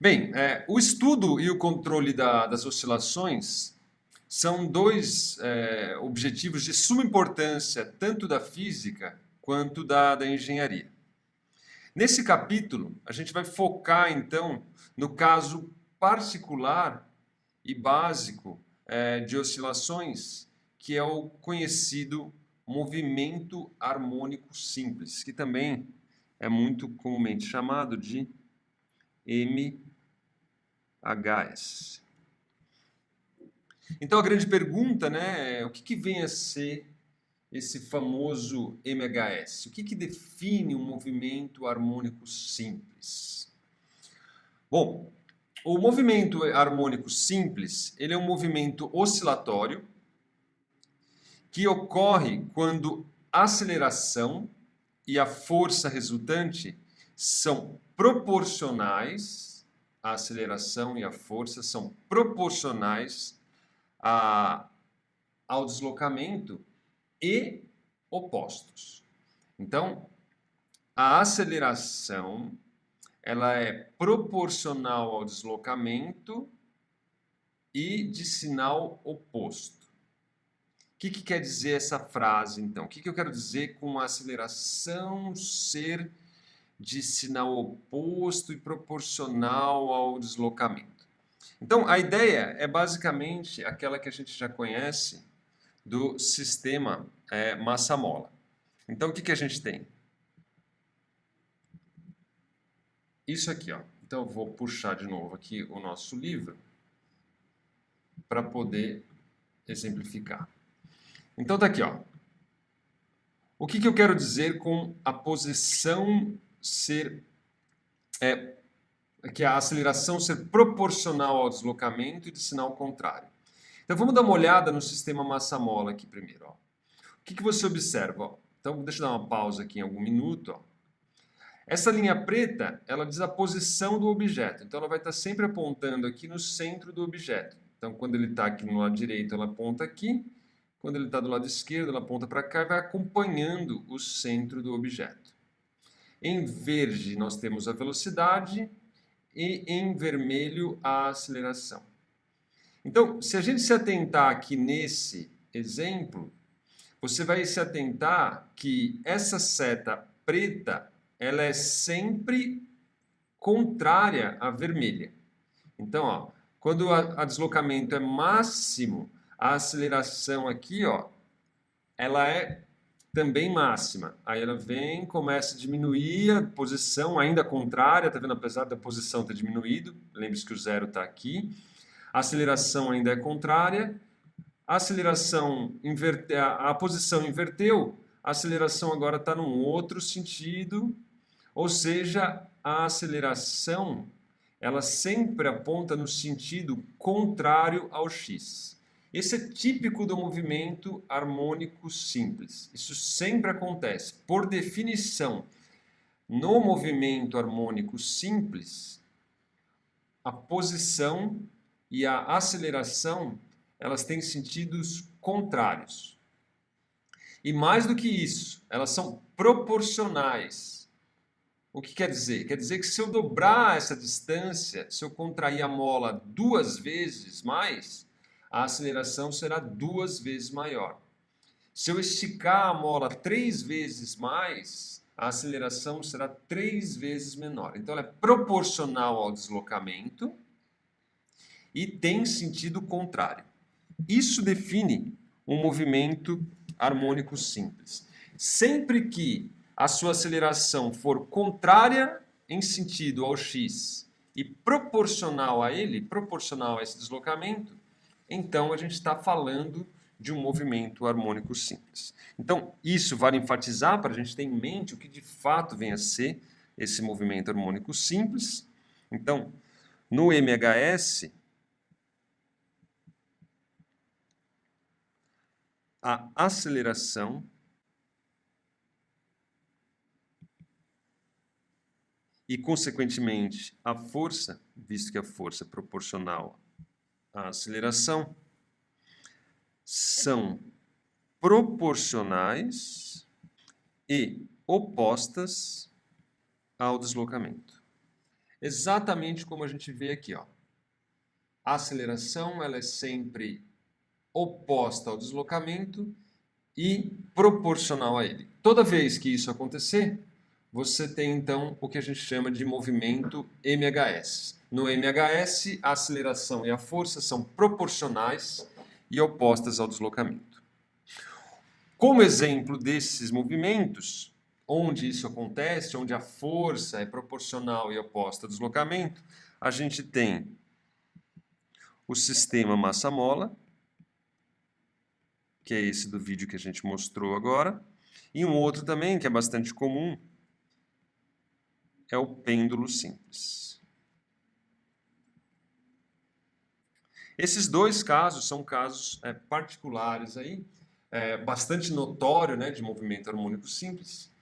Bem, o estudo e o controle das oscilações são dois objetivos de suma importância, tanto da física quanto da engenharia. Nesse capítulo, a gente vai focar, então, no caso particular e básico de oscilações, que é o conhecido movimento harmônico simples, que também é muito comumente chamado de MHS. Então a grande pergunta, né, é o que vem a ser esse famoso MHS? O que define um movimento harmônico simples? Bom, o movimento harmônico simples, ele é um movimento oscilatório que ocorre quando a aceleração e a força resultante são proporcionais, a aceleração e a força são proporcionais ao deslocamento e opostos. Então, a aceleração ela é proporcional ao deslocamento e de sinal oposto. O que quer dizer essa frase, então? O que eu quero dizer com a aceleração ser de sinal oposto e proporcional ao deslocamento? Então, a ideia é basicamente aquela que a gente já conhece do sistema massa-mola. Então, o que a gente tem? Isso aqui, ó. Então, eu vou puxar de novo aqui o nosso livro para poder exemplificar. Então, tá aqui, ó. O que eu quero dizer com a posição ser... que a aceleração ser proporcional ao deslocamento e de sinal contrário. Então, vamos dar uma olhada no sistema massa-mola aqui primeiro, ó. O que você observa? Ó? Então, deixa eu dar uma pausa aqui em algum minuto, ó. Essa linha preta, ela diz a posição do objeto. Então, ela vai estar sempre apontando aqui no centro do objeto. Então, quando ele está aqui no lado direito, ela aponta aqui. Quando ele está do lado esquerdo, ela aponta para cá e vai acompanhando o centro do objeto. Em verde, nós temos a velocidade e em vermelho, a aceleração. Então, se a gente se atentar aqui nesse exemplo, você vai se atentar que essa seta preta ela é sempre contrária à vermelha. Então, ó, quando a deslocamento é máximo, a aceleração aqui, ó, ela é também máxima. Aí ela vem, começa a diminuir a posição, ainda contrária, tá vendo? Apesar da posição ter diminuído, lembre-se que o zero está aqui. A aceleração ainda é contrária. A aceleração a posição inverteu, a aceleração agora está num outro sentido. Ou seja, a aceleração ela sempre aponta no sentido contrário ao x. Esse é típico do movimento harmônico simples. Isso sempre acontece. Por definição, no movimento harmônico simples, a posição e a aceleração elas têm sentidos contrários. E mais do que isso, elas são proporcionais. O que quer dizer? Quer dizer que se eu dobrar essa distância, se eu contrair a mola 2 vezes mais, a aceleração será 2 vezes maior. Se eu esticar a mola 3 vezes mais, a aceleração será 3 vezes menor. Então, ela é proporcional ao deslocamento e tem sentido contrário. Isso define um movimento harmônico simples. Sempre que a sua aceleração for contrária em sentido ao x e proporcional a ele, proporcional a esse deslocamento, então a gente está falando de um movimento harmônico simples. Então, isso vale enfatizar para a gente ter em mente o que de fato vem a ser esse movimento harmônico simples. Então, no MHS, a aceleração e, consequentemente, a força, visto que a força é proporcional à aceleração, são proporcionais e opostas ao deslocamento. exatamente como a gente vê aqui, ó. A aceleração ela é sempre oposta ao deslocamento e proporcional a ele. Toda vez que isso acontecer, você tem então o que a gente chama de movimento MHS. No MHS, a aceleração e a força são proporcionais e opostas ao deslocamento. Como exemplo desses movimentos, onde isso acontece, onde a força é proporcional e oposta ao deslocamento, a gente tem o sistema massa-mola, que é esse do vídeo que a gente mostrou agora, e um outro também, que é bastante comum, é o pêndulo simples. Esses dois casos são casos particulares aí, bastante notório, né, de movimento harmônico simples,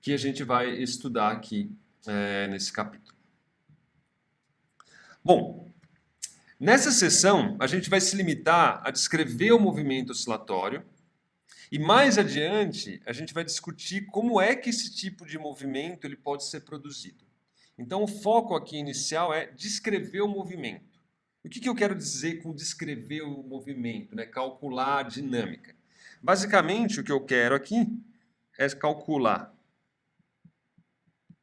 que a gente vai estudar aqui nesse capítulo. Bom, nessa sessão a gente vai se limitar a descrever o movimento oscilatório e mais adiante a gente vai discutir como é que esse tipo de movimento ele pode ser produzido. Então o foco aqui inicial é descrever o movimento. O que eu quero dizer com descrever o movimento, né? Calcular a dinâmica? Basicamente, o que eu quero aqui é calcular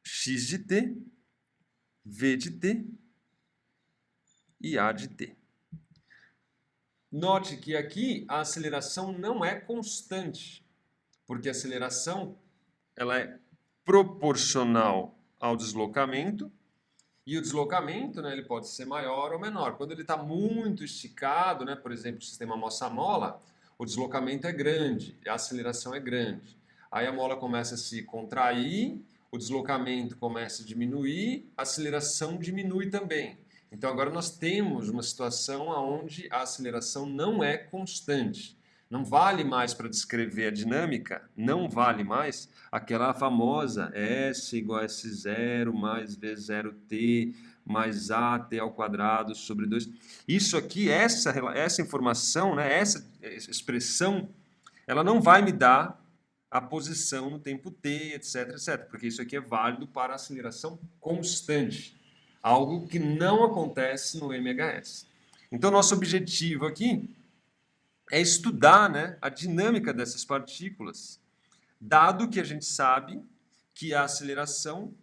x de t, v de t e a de t. Note que aqui a aceleração não é constante, porque a aceleração ela é proporcional ao deslocamento, e o deslocamento, né, ele pode ser maior ou menor. Quando ele está muito esticado, né, por exemplo, o sistema massa-mola, o deslocamento é grande, a aceleração é grande. Aí a mola começa a se contrair, o deslocamento começa a diminuir, a aceleração diminui também. Então agora nós temos uma situação onde a aceleração não é constante. Não vale mais para descrever a dinâmica, não vale mais aquela famosa S igual a S0 mais V0t mais AT ao quadrado sobre 2. Isso aqui, essa informação, né, essa expressão, ela não vai me dar a posição no tempo t, etc, etc, porque isso aqui é válido para aceleração constante, algo que não acontece no MHS. Então, nosso objetivo aqui é estudar, né, a dinâmica dessas partículas, dado que a gente sabe que a aceleração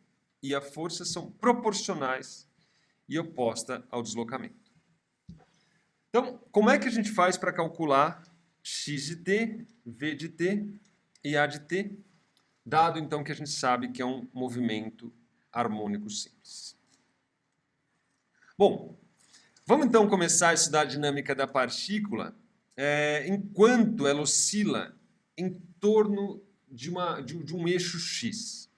e a força são proporcionais e oposta ao deslocamento. Então, como é que a gente faz para calcular x de t, v de t e a de t, dado então que a gente sabe que é um movimento harmônico simples? Bom, vamos então começar a estudar a dinâmica da partícula enquanto ela oscila em torno de um eixo x.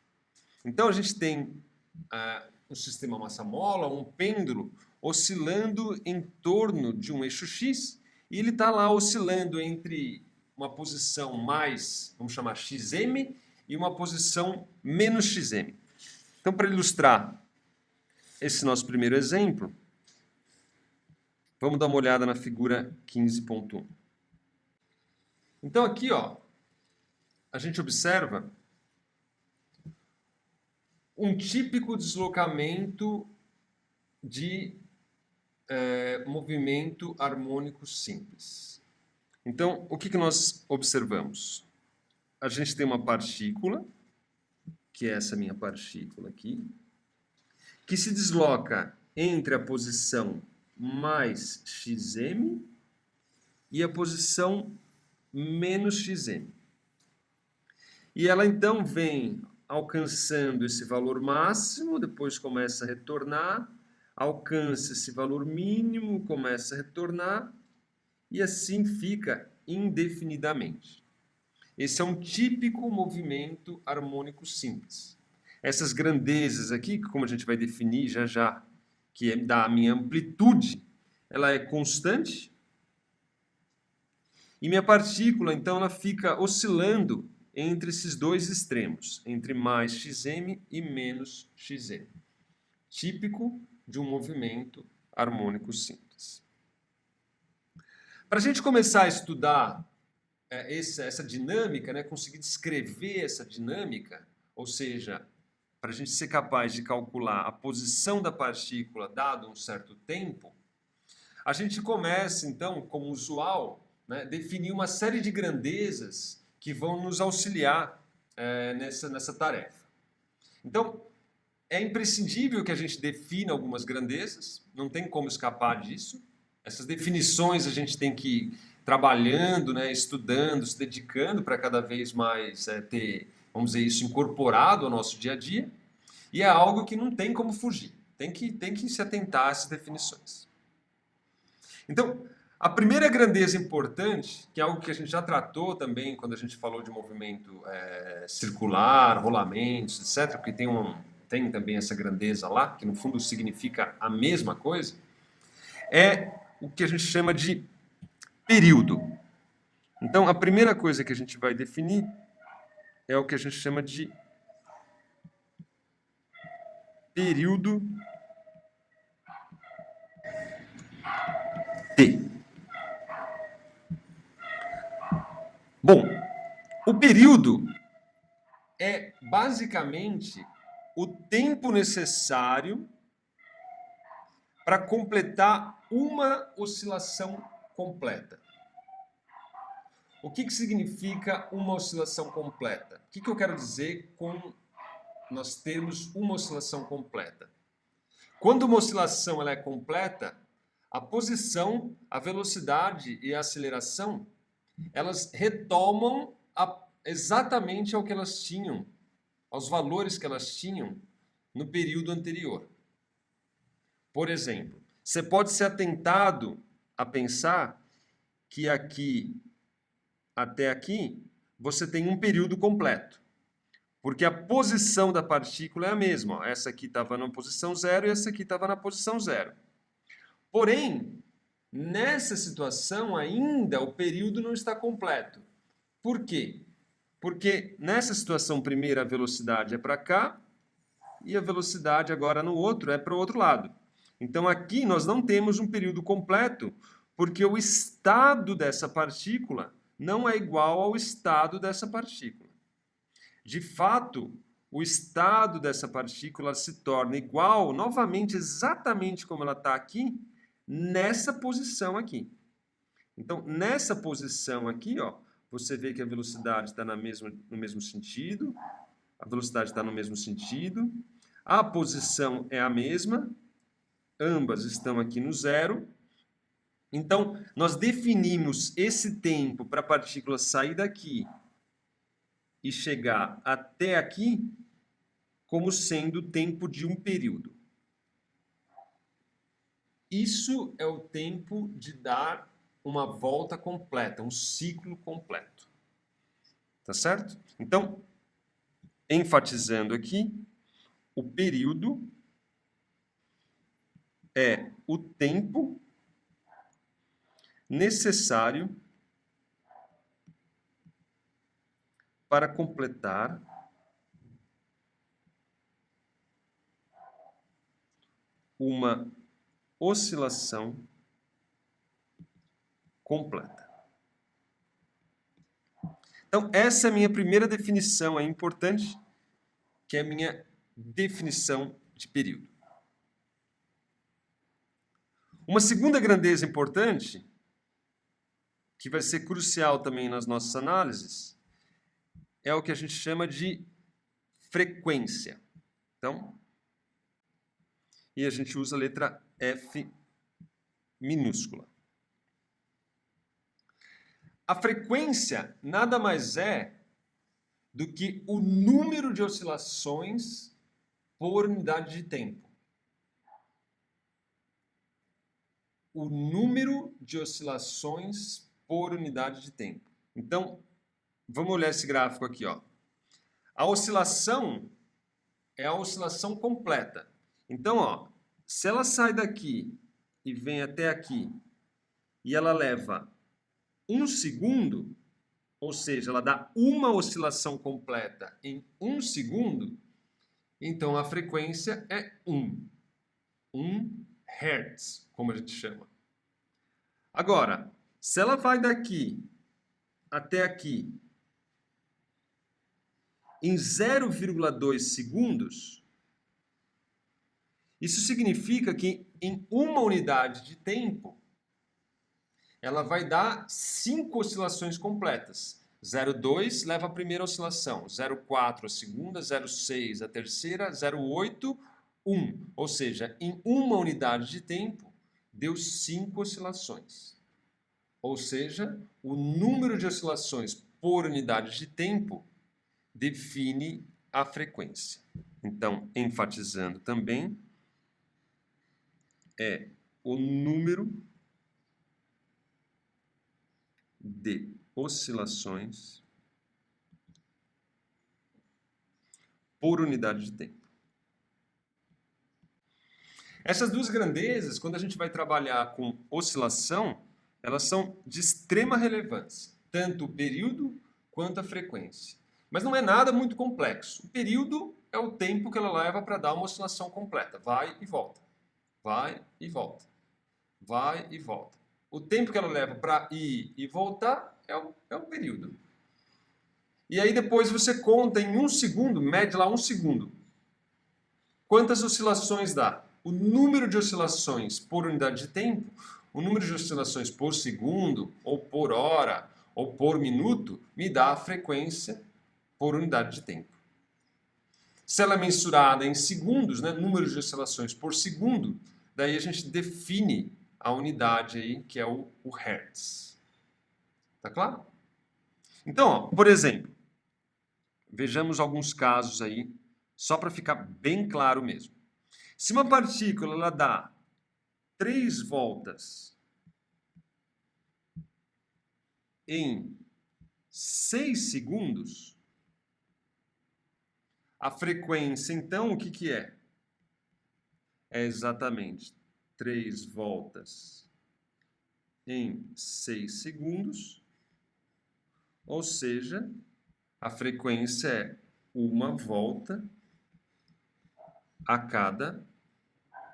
Então a gente tem um sistema massa-mola, um pêndulo, oscilando em torno de um eixo x, e ele está lá oscilando entre uma posição mais, vamos chamar xm, e uma posição menos xm. Então, para ilustrar esse nosso primeiro exemplo, vamos dar uma olhada na figura 15.1. Então aqui, ó, a gente observa um típico deslocamento de movimento harmônico simples. Então, o que nós observamos? A gente tem uma partícula, que é essa minha partícula aqui, que se desloca entre a posição mais xm e a posição menos xm. E ela então vem alcançando esse valor máximo, depois começa a retornar, alcança esse valor mínimo, começa a retornar, e assim fica indefinidamente. Esse é um típico movimento harmônico simples. Essas grandezas aqui, como a gente vai definir já já, que é da minha amplitude, ela é constante. E minha partícula, então, ela fica oscilando entre esses dois extremos, entre mais xm e menos xm. Típico de um movimento harmônico simples. Para a gente começar a estudar essa dinâmica, né, conseguir descrever essa dinâmica, ou seja, para a gente ser capaz de calcular a posição da partícula dado um certo tempo, a gente começa, então, como usual, né, definir uma série de grandezas que vão nos auxiliar nessa tarefa. Então, é imprescindível que a gente defina algumas grandezas, não tem como escapar disso. Essas definições a gente tem que ir trabalhando, né, estudando, se dedicando para cada vez mais ter, vamos dizer, isso incorporado ao nosso dia a dia. E é algo que não tem como fugir, tem que se atentar a essas definições. Então, a primeira grandeza importante, que é algo que a gente já tratou também quando a gente falou de movimento circular, rolamentos, etc., porque tem também essa grandeza lá, que no fundo significa a mesma coisa, é o que a gente chama de período. Então, a primeira coisa que a gente vai definir é o que a gente chama de período T. Bom, o período é basicamente o tempo necessário para completar uma oscilação completa. O que significa uma oscilação completa? O que eu quero dizer com nós termos uma oscilação completa? Quando uma oscilação ela é completa, a posição, a velocidade e a aceleração, elas retomam exatamente ao que elas tinham, aos valores que elas tinham no período anterior. Por exemplo, você pode ser atentado a pensar que aqui até aqui você tem um período completo, porque a posição da partícula é a mesma. Ó. Essa aqui estava na posição 0 e essa aqui estava na posição 0. Porém, nessa situação ainda o período não está completo. Por quê? Porque nessa situação primeira a velocidade é para cá e a velocidade agora no outro é para o outro lado. Então aqui nós não temos um período completo, porque o estado dessa partícula não é igual ao estado dessa partícula. De fato, o estado dessa partícula se torna igual, novamente, exatamente como ela está aqui, nessa posição aqui. Então, nessa posição aqui, ó, você vê que a velocidade está no mesmo sentido, a velocidade está no mesmo sentido, a posição é a mesma, ambas estão aqui no zero. Então, nós definimos esse tempo para a partícula sair daqui e chegar até aqui como sendo o tempo de um período. Isso é o tempo de dar uma volta completa, um ciclo completo. Tá certo? Então, enfatizando aqui, o período é o tempo necessário para completar uma oscilação completa. Então, essa é a minha primeira definição, é importante, que é a minha definição de período. Uma segunda grandeza importante, que vai ser crucial também nas nossas análises, é o que a gente chama de frequência. Então, e a gente usa a letra F minúscula. A frequência nada mais é do que o número de oscilações por unidade de tempo. O número de oscilações por unidade de tempo. Então, vamos olhar esse gráfico aqui, ó. A oscilação é a oscilação completa. Então, ó, se ela sai daqui e vem até aqui e ela leva 1 segundo, ou seja, ela dá uma oscilação completa em 1 segundo, então a frequência é 1 Hz, como a gente chama. Agora, se ela vai daqui até aqui em 0,2 segundos, isso significa que em uma unidade de tempo, ela vai dar 5 oscilações completas. 0,2 leva a primeira oscilação, 0,4 a segunda, 0,6 a terceira, 0,8, 1. Ou seja, em uma unidade de tempo, deu 5 oscilações. Ou seja, o número de oscilações por unidade de tempo define a frequência. Então, enfatizando também, é o número de oscilações por unidade de tempo. Essas duas grandezas, quando a gente vai trabalhar com oscilação, elas são de extrema relevância, tanto o período quanto a frequência. Mas não é nada muito complexo. O período é o tempo que ela leva para dar uma oscilação completa. Vai e volta. Vai e volta. Vai e volta. O tempo que ela leva para ir e voltar é o período. E aí depois você conta em 1 segundo, mede lá 1 segundo. Quantas oscilações dá? O número de oscilações por unidade de tempo, o número de oscilações por segundo, ou por hora, ou por minuto, me dá a frequência por unidade de tempo. Se ela é mensurada em segundos, né, número de oscilações por segundo, daí a gente define a unidade aí, que é o Hertz. Tá claro? Então, ó, por exemplo, vejamos alguns casos aí, só para ficar bem claro mesmo. Se uma partícula ela dá 3 voltas em 6 segundos, a frequência, então, o que é? É exatamente 3 voltas em 6 segundos, ou seja, a frequência é 1 volta a cada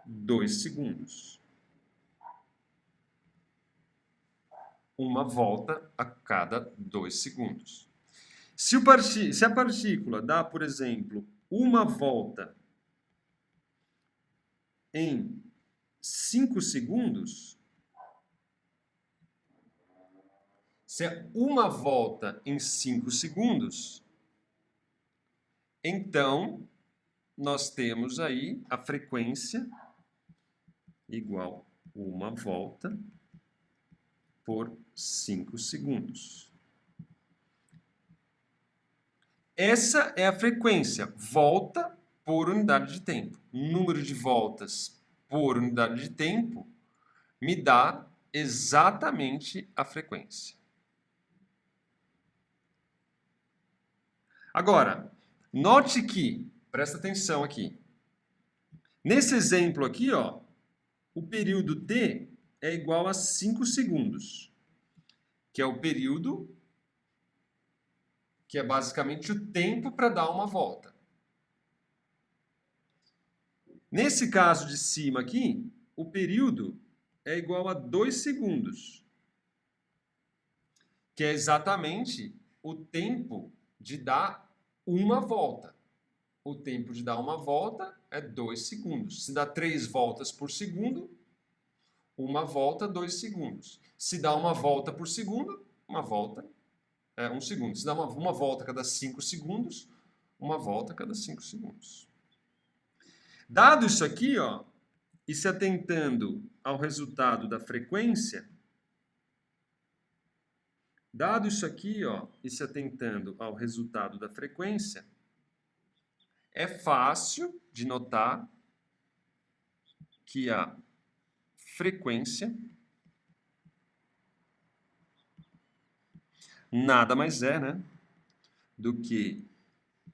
2 segundos. 1 volta a cada 2 segundos. Se a partícula dá, por exemplo, 1 volta em 5 segundos, se é 1 volta em 5 segundos, então nós temos aí a frequência igual 1 volta por 5 segundos. Essa é a frequência, volta por unidade de tempo. Número de voltas por unidade de tempo me dá exatamente a frequência. Agora, note que, presta atenção aqui, nesse exemplo aqui, ó, o período t é igual a 5 segundos, que é o período que é basicamente o tempo para dar uma volta. Nesse caso de cima aqui, o período é igual a 2 segundos, que é exatamente o tempo de dar uma volta. O tempo de dar uma volta é 2 segundos. Se dá 3 voltas por segundo, 1 volta, 2 segundos. Se dá 1 volta por segundo, 1 volta é 1 segundo. Se dá uma volta a cada 5 segundos, 1 volta a cada 5 segundos. Dado isso aqui, ó, e se atentando ao resultado da frequência, dado isso aqui, ó, e se atentando ao resultado da frequência, é fácil de notar que a frequência nada mais é, né, do que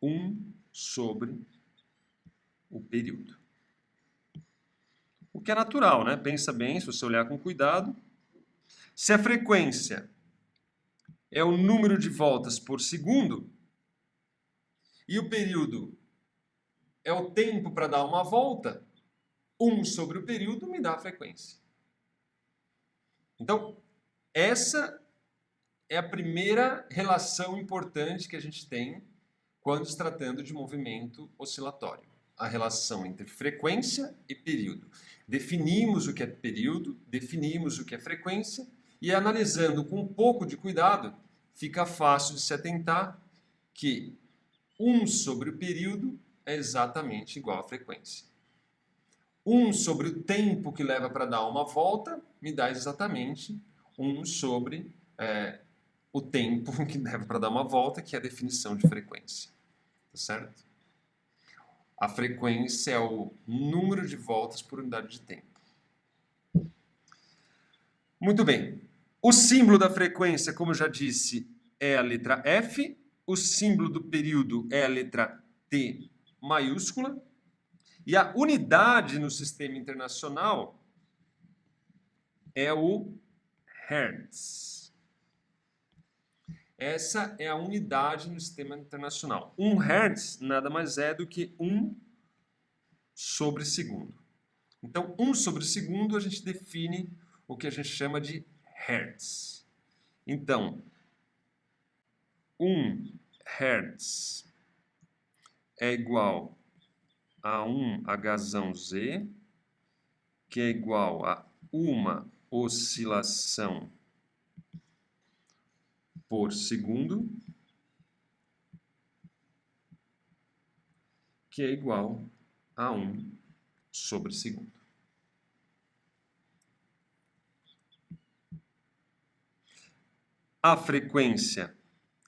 1 sobre o período. O que é natural, né? Pensa bem, se você olhar com cuidado. Se a frequência é o número de voltas por segundo e o período é o tempo para dar uma volta, 1 sobre o período me dá a frequência. Então, essa é a primeira relação importante que a gente tem quando se tratando de movimento oscilatório. A relação entre frequência e período. Definimos o que é período, definimos o que é frequência, e analisando com um pouco de cuidado, fica fácil de se atentar que 1 sobre o período é exatamente igual à frequência. 1 sobre o tempo que leva para dar uma volta me dá exatamente 1 sobre o tempo que leva para dar uma volta, que é a definição de frequência. Tá certo? A frequência é o número de voltas por unidade de tempo. Muito bem. O símbolo da frequência, como eu já disse, é a letra F. O símbolo do período é a letra T maiúscula. E a unidade no sistema internacional é o Hertz. Essa é a unidade no sistema internacional. 1 Hertz nada mais é do que 1 sobre segundo. Então, 1 sobre segundo a gente define o que a gente chama de Hertz. Então, 1 Hertz é igual a 1 Hz, que é igual a uma oscilação por segundo, que é igual a 1 sobre segundo. A frequência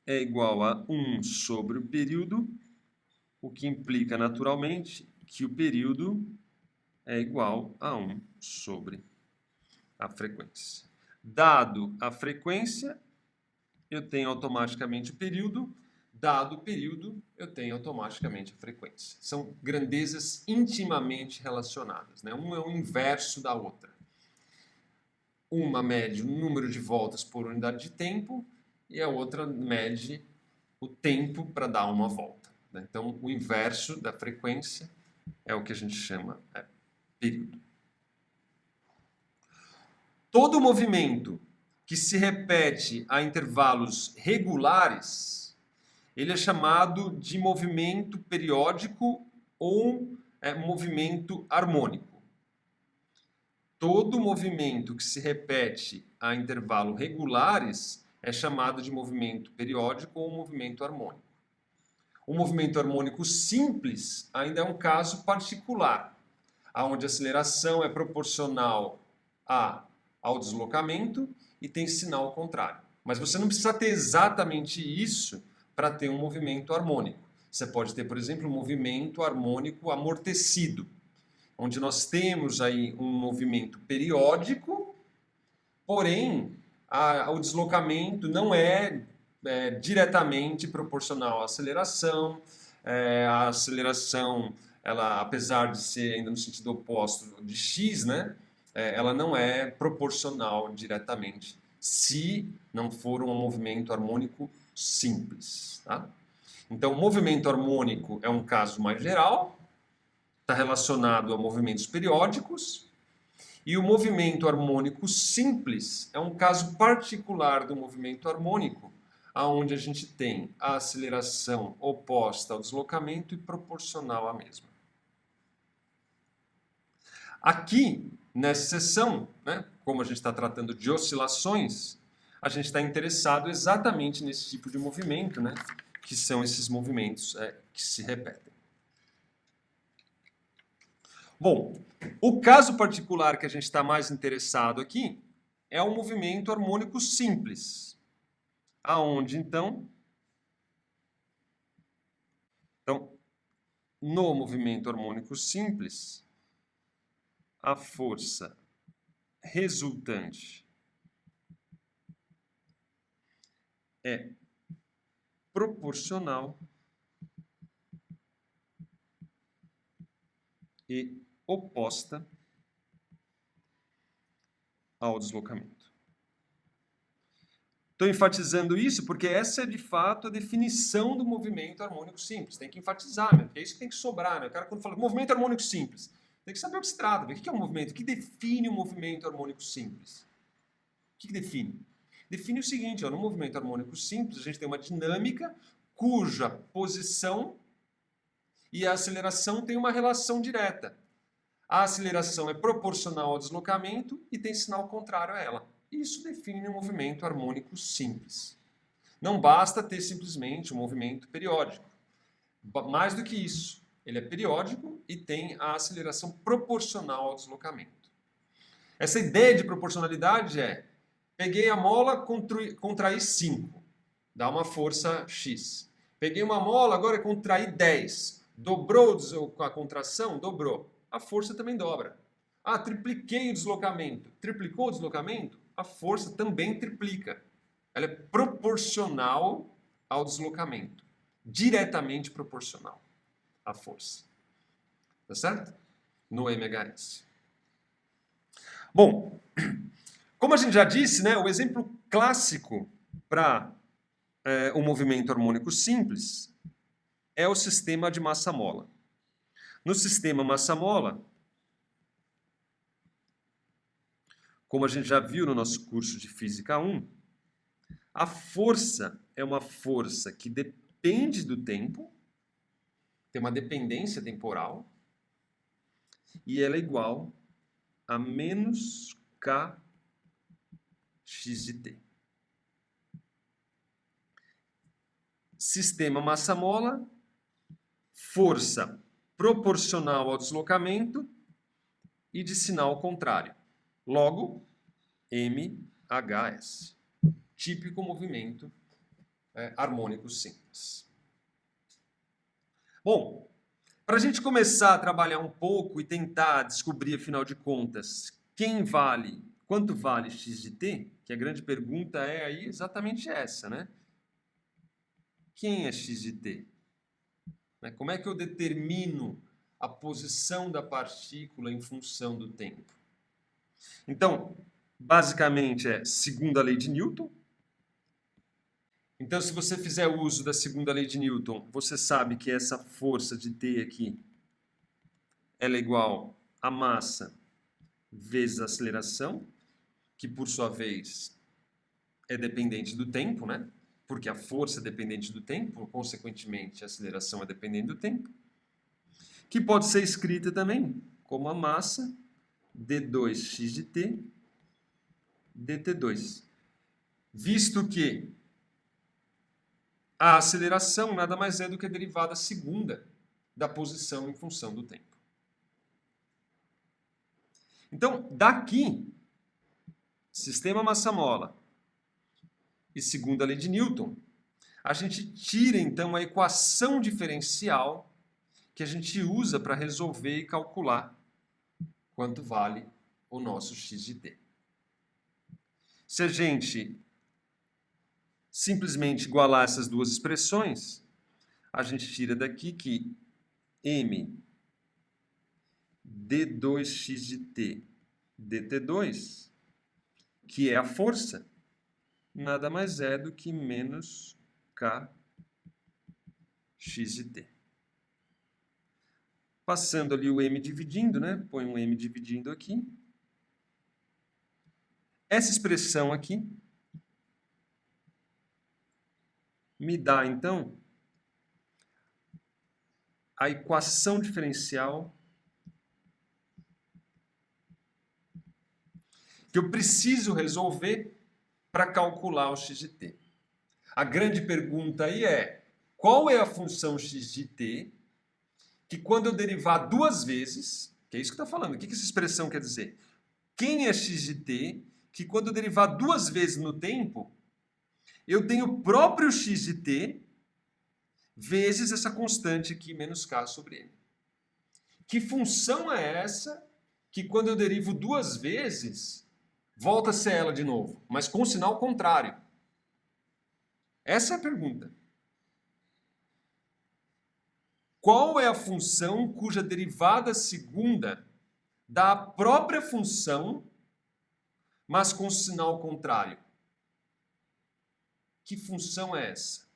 é igual a 1 sobre o período, o que implica naturalmente que o período é igual a 1 sobre a frequência. Dado a frequência, eu tenho automaticamente o período. Dado o período, eu tenho automaticamente a frequência. São grandezas intimamente relacionadas, né? Um é o inverso da outra. Uma mede o número de voltas por unidade de tempo e a outra mede o tempo para dar uma volta, né? Então, o inverso da frequência é o que a gente chama período. Todo movimento que se repete a intervalos regulares, ele é chamado de movimento periódico ou movimento harmônico. Todo movimento que se repete a intervalos regulares é chamado de movimento periódico ou movimento harmônico. O movimento harmônico simples ainda é um caso particular, onde a aceleração é proporcional ao deslocamento e tem sinal contrário. Mas você não precisa ter exatamente isso para ter um movimento harmônico. Você pode ter, por exemplo, um movimento harmônico amortecido, onde nós temos aí um movimento periódico, porém o deslocamento não é diretamente proporcional à aceleração. A aceleração, ela, apesar de ser ainda no sentido oposto de x, né, ela não é proporcional diretamente, se não for um movimento harmônico simples. Tá? Então, o movimento harmônico é um caso mais geral, está relacionado a movimentos periódicos, e o movimento harmônico simples é um caso particular do movimento harmônico, onde a gente tem a aceleração oposta ao deslocamento e proporcional à mesma. Aqui, nessa seção, né, como a gente está tratando de oscilações, a gente está interessado exatamente nesse tipo de movimento, né, que são esses movimentos que se repetem. Bom, o caso particular que a gente está mais interessado aqui é o movimento harmônico simples, aonde então, no movimento harmônico simples, a força resultante é proporcional e oposta ao deslocamento. Estou enfatizando isso porque essa é, de fato, a definição do movimento harmônico simples. Tem que enfatizar, né? Porque é isso que tem que sobrar, né? O cara, quando fala movimento harmônico simples, tem que saber o que se trata. O que é um movimento? O que define um movimento harmônico simples? O que define? Define o seguinte, ó, no movimento harmônico simples, a gente tem uma dinâmica cuja posição e a aceleração têm uma relação direta. A aceleração é proporcional ao deslocamento e tem sinal contrário a ela. Isso define um movimento harmônico simples. Não basta ter simplesmente um movimento periódico. Mais do que isso, ele é periódico e tem a aceleração proporcional ao deslocamento. Essa ideia de proporcionalidade é: peguei a mola, contraí 5, dá uma força X. Peguei uma mola, agora contraí 10. Dobrou a contração? Dobrou. A força também dobra. Ah, tripliquei o deslocamento. Triplicou o deslocamento? A força também triplica. Ela é proporcional ao deslocamento. Diretamente proporcional à força. Tá certo? No MHS. Bom, como a gente já disse, né, o exemplo clássico para um movimento harmônico simples é o sistema de massa-mola. No sistema massa-mola, como a gente já viu no nosso curso de Física 1, a força é uma força que depende do tempo, tem uma dependência temporal, e ela é igual a menos kx de t. Sistema massa-mola, força proporcional ao deslocamento e de sinal contrário. Logo, MHS. Típico movimento harmônico simples. Bom, para a gente começar a trabalhar um pouco e tentar descobrir, afinal de contas, quanto vale x de t, que a grande pergunta é aí exatamente essa, né? Quem é x de t? Como é que eu determino a posição da partícula em função do tempo? Então, basicamente é segunda lei de Newton. Então, se você fizer uso da segunda lei de Newton, você sabe que essa força de T aqui ela é igual a massa vezes a aceleração, que por sua vez é dependente do tempo, né? Porque a força é dependente do tempo, consequentemente a aceleração é dependente do tempo, que pode ser escrita também como a massa d2x de t dt2, visto que a aceleração nada mais é do que a derivada segunda da posição em função do tempo. Então, daqui, sistema massa-mola e segunda lei de Newton, a gente tira então a equação diferencial que a gente usa para resolver e calcular quanto vale o nosso x de t. Se a gente simplesmente igualar essas duas expressões, a gente tira daqui que m d2x de t dt2, que é a força, nada mais é do que menos kx de t. Passando ali o m dividindo, né? Põe um m dividindo aqui. Essa expressão aqui me dá, então, a equação diferencial que eu preciso resolver para calcular o x de t. A grande pergunta aí é: qual é a função x de t que quando eu derivar duas vezes, que é isso que está falando, o que essa expressão quer dizer? Quem é x de t que quando eu derivar duas vezes no tempo, eu tenho o próprio x de t vezes essa constante aqui, menos k sobre m. Que função é essa que quando eu derivo duas vezes, volta a ser ela de novo, mas com sinal contrário? Essa é a pergunta. Qual é a função cuja derivada segunda dá a própria função, mas com sinal contrário? Que função é essa?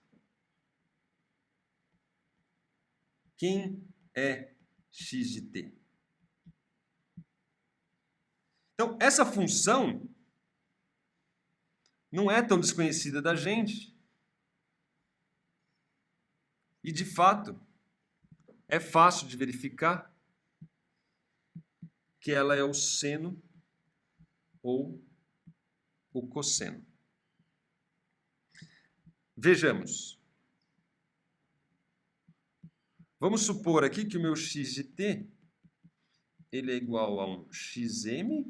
Quem é x de t? Então, essa função não é tão desconhecida da gente. E, de fato, é fácil de verificar que ela é o seno ou o cosseno. Vejamos. Vamos supor aqui que o meu x de t ele é igual a um xm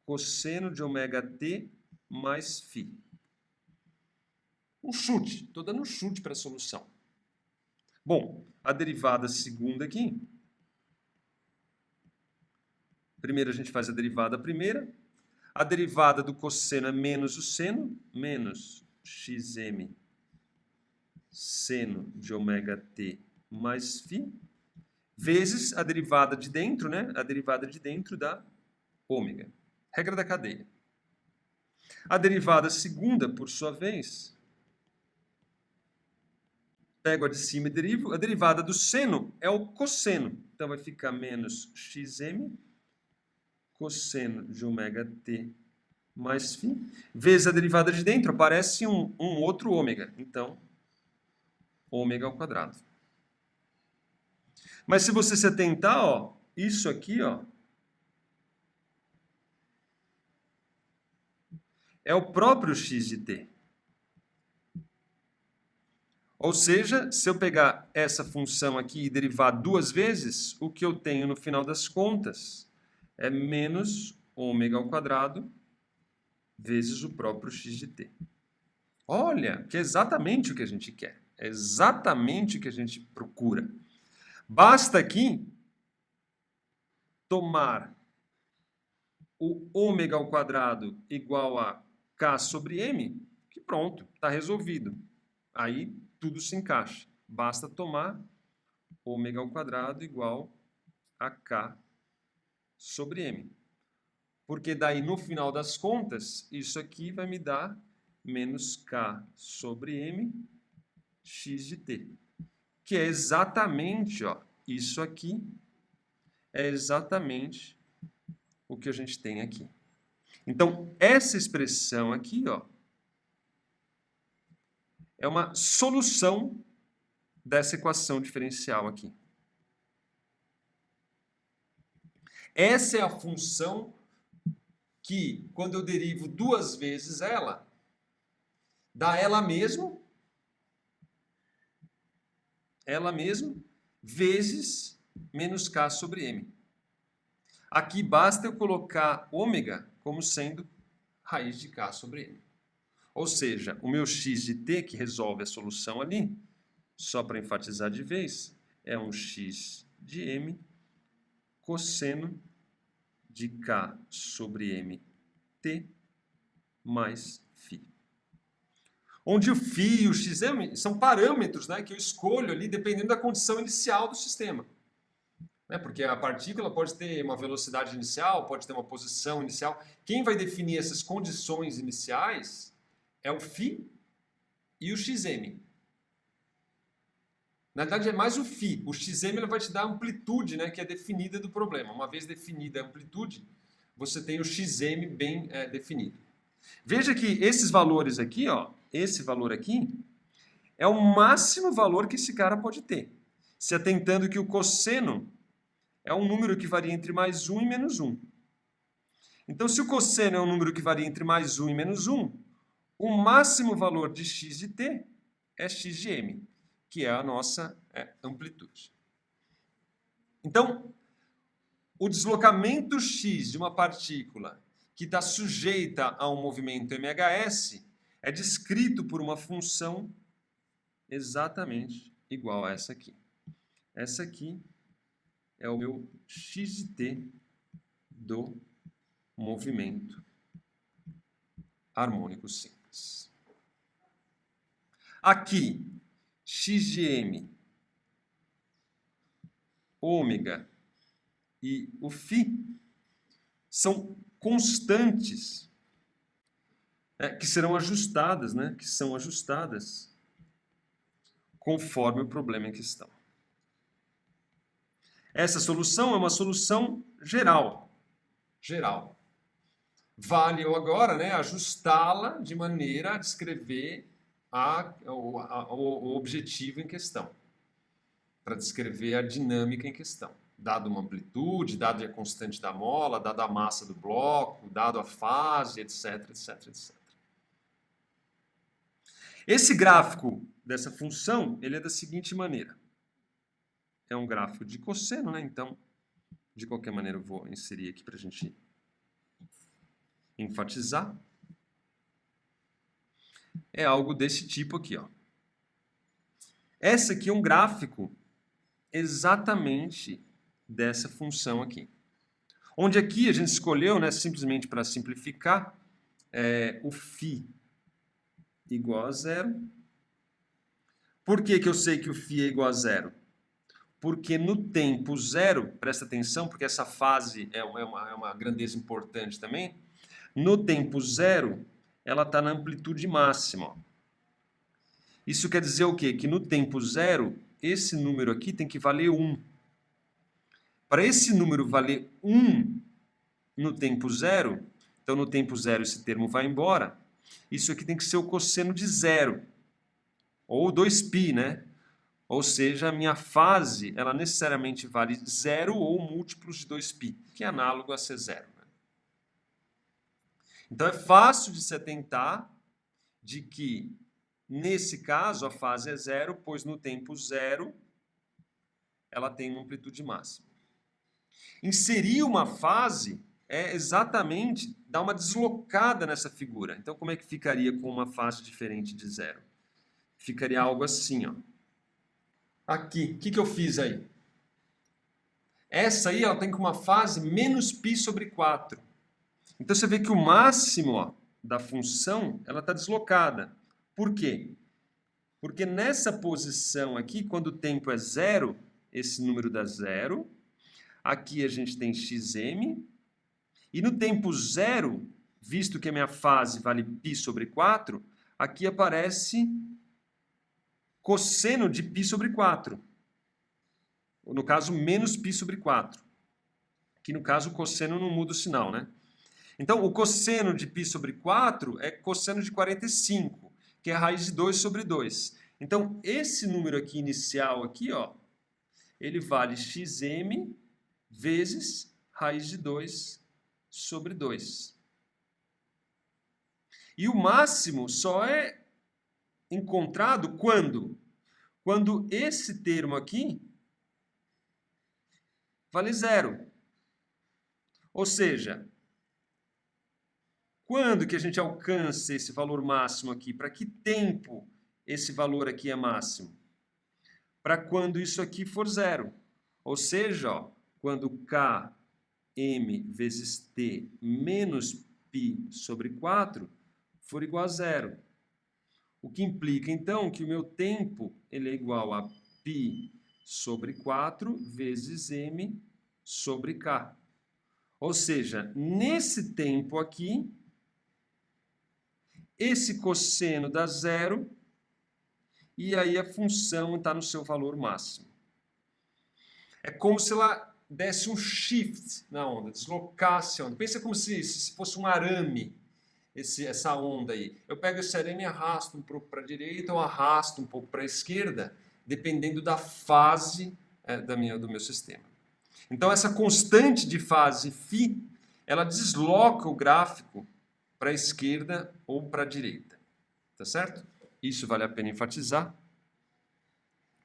cosseno de ômega t mais φ. Um chute, estou dando um chute para a solução. Bom, a derivada segunda aqui. Primeiro a gente faz a derivada primeira. A derivada do cosseno é menos o seno, menos xm seno de ômega t mais φ, vezes a derivada de dentro, né? A derivada de dentro da ômega. Regra da cadeia. A derivada segunda, por sua vez, pego a de cima e derivo. A derivada do seno é o cosseno. Então vai ficar menos xm cosseno de ômega t mais φ, vezes a derivada de dentro, aparece um outro ômega. Então, ômega ao quadrado. Mas se você se atentar, ó, isso aqui, ó, é o próprio x de t. Ou seja, se eu pegar essa função aqui e derivar duas vezes, o que eu tenho no final das contas é menos ômega ao quadrado vezes o próprio x de t. Olha, que é exatamente o que a gente quer. É exatamente o que a gente procura. Basta aqui tomar o ômega ao quadrado igual a k sobre m, que pronto, está resolvido. Aí tudo se encaixa. Basta tomar ômega ao quadrado igual a k sobre m. Porque daí, no final das contas, isso aqui vai me dar menos k sobre m x de t. Que é exatamente, ó, isso aqui é exatamente o que a gente tem aqui. Então, essa expressão aqui, ó, é uma solução dessa equação diferencial aqui. Essa é a função que, quando eu derivo duas vezes ela, dá ela mesmo, vezes menos k sobre m. Aqui basta eu colocar ômega como sendo raiz de k sobre m. Ou seja, o meu x de t, que resolve a solução ali, só para enfatizar de vez, é um x de m cosseno de k sobre m t mais φ. Onde o φ e o xm são parâmetros, né, que eu escolho ali dependendo da condição inicial do sistema. Porque a partícula pode ter uma velocidade inicial, pode ter uma posição inicial. Quem vai definir essas condições iniciais é o φ e o xm. Na verdade, é mais o φ. O xm ele vai te dar a amplitude, né, que é definida do problema. Uma vez definida a amplitude, você tem o xm bem definido. Veja que esses valores aqui, ó, esse valor aqui, é o máximo valor que esse cara pode ter. Se atentando que o cosseno é um número que varia entre mais 1 e menos 1. Então, se o cosseno é um número que varia entre mais 1 e menos 1, o máximo valor de x de t é x de m, que é a nossa amplitude. Então, o deslocamento x de uma partícula que está sujeita a um movimento mhs é descrito por uma função exatamente igual a essa aqui. Essa aqui é o meu x de t do movimento harmônico simples. Aqui, x de m, ômega e o φ são constantes que serão ajustadas, né? Que são ajustadas conforme o problema em questão. Essa solução é uma solução geral. Vale eu agora, né, ajustá-la de maneira a descrever o objetivo em questão, para descrever a dinâmica em questão. Dado uma amplitude, dado a constante da mola, dado a massa do bloco, dado a fase, etc, etc, etc. Esse gráfico dessa função, ele é da seguinte maneira. É um gráfico de cosseno, né? Então, de qualquer maneira, eu vou inserir aqui para a gente enfatizar. É algo desse tipo aqui, ó. Essa aqui é um gráfico exatamente dessa função aqui. Onde aqui a gente escolheu, né, simplesmente para simplificar, o φ igual a zero. Por que que eu sei que o φ é igual a zero? Porque no tempo zero, presta atenção, porque essa fase é uma grandeza importante também, no tempo zero, ela está na amplitude máxima. Ó. Isso quer dizer o quê? Que no tempo zero, esse número aqui tem que valer 1. Para esse número valer 1 no tempo zero, então no tempo zero esse termo vai embora, isso aqui tem que ser o cosseno de zero, ou 2π, né? Ou seja, a minha fase, ela necessariamente vale zero ou múltiplos de 2π, que é análogo a ser zero. Né? Então é fácil de se atentar de que, nesse caso, a fase é zero, pois no tempo zero ela tem uma amplitude máxima. Inserir uma fase é exatamente dar uma deslocada nessa figura. Então, como é que ficaria com uma fase diferente de zero? Ficaria algo assim, ó. Aqui, o que eu fiz aí? Essa aí ela tem com uma fase menos π sobre 4. Então você vê que o máximo, ó, da função ela está deslocada. Por quê? Porque nessa posição aqui, quando o tempo é zero, esse número dá zero. Aqui a gente tem xm. E no tempo zero, visto que a minha fase vale π sobre 4, aqui aparece cosseno de π sobre 4. Ou, no caso, menos π sobre 4. Aqui, no caso, o cosseno não muda o sinal, né? Então, o cosseno de π sobre 4 é cosseno de 45, que é a raiz de 2 sobre 2. Então, esse número aqui inicial, aqui, ó, ele vale xm vezes raiz de 2 sobre 2. E o máximo só é encontrado quando? Quando esse termo aqui vale zero. Ou seja, quando que a gente alcança esse valor máximo aqui? Para que tempo esse valor aqui é máximo? Para quando isso aqui for zero. Ou seja, ó, quando km vezes t menos π sobre 4 for igual a zero. O que implica, então, que o meu tempo ele é igual a π sobre 4 vezes m sobre k. Ou seja, nesse tempo aqui, esse cosseno dá zero, e aí a função está no seu valor máximo. É como se ela desse um shift na onda, deslocasse a onda. Pensa como se fosse um arame, essa onda aí. Eu pego esse arame e arrasto um pouco para a direita ou arrasto um pouco para a esquerda, dependendo da fase do meu sistema. Então, essa constante de fase φ, ela desloca o gráfico para a esquerda ou para a direita. Tá certo? Isso vale a pena enfatizar.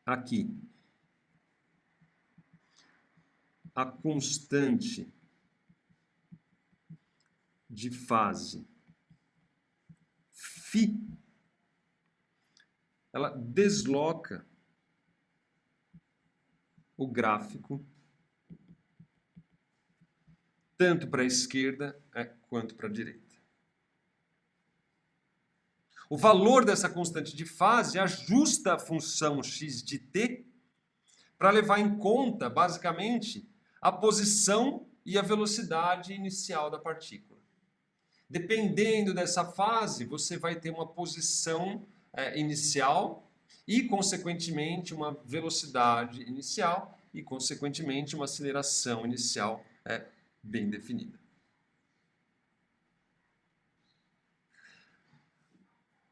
Aqui, a constante de fase φ, ela desloca o gráfico tanto para a esquerda quanto para a direita. O valor dessa constante de fase ajusta a função x de t para levar em conta, basicamente, a posição e a velocidade inicial da partícula. Dependendo dessa fase, você vai ter uma posição inicial e, consequentemente, uma velocidade inicial e, consequentemente, uma aceleração inicial bem definida.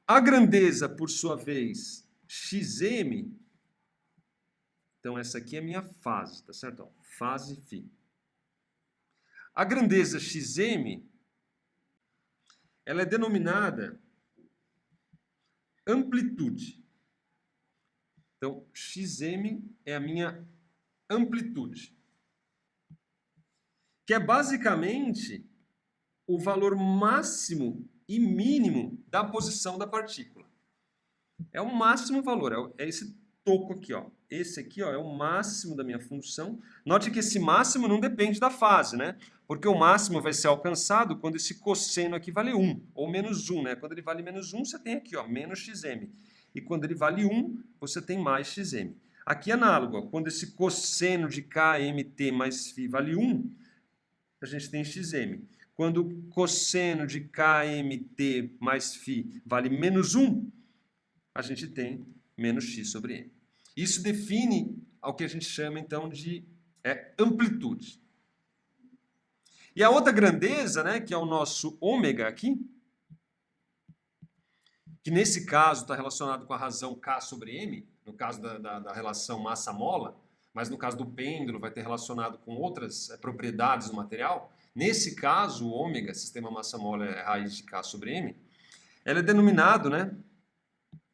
A grandeza, por sua vez, xm, então essa aqui é a minha fase, tá certo? Ó, fase φ. A grandeza xm, ela é denominada amplitude. Então, xm é a minha amplitude, que é basicamente o valor máximo e mínimo da posição da partícula. É o máximo valor, é esse toco aqui, ó. Esse aqui, ó, é o máximo da minha função. Note que esse máximo não depende da fase, né? Porque o máximo vai ser alcançado quando esse cosseno aqui vale 1, ou menos 1, né? Quando ele vale menos 1, você tem aqui, ó, menos xm. E quando ele vale 1, você tem mais xm. Aqui é análogo, ó, quando esse cosseno de kmt mais φ vale 1, a gente tem xm. Quando o cosseno de kmt mais φ vale menos 1, a gente tem menos x sobre m. Isso define o que a gente chama, então, de amplitude. E a outra grandeza, né, que é o nosso ômega aqui, que nesse caso está relacionado com a razão K sobre M, no caso da relação massa-mola, mas no caso do pêndulo vai ter relacionado com outras propriedades do material. Nesse caso, o ômega, sistema massa-mola, é raiz de K sobre M, ela é denominado, né,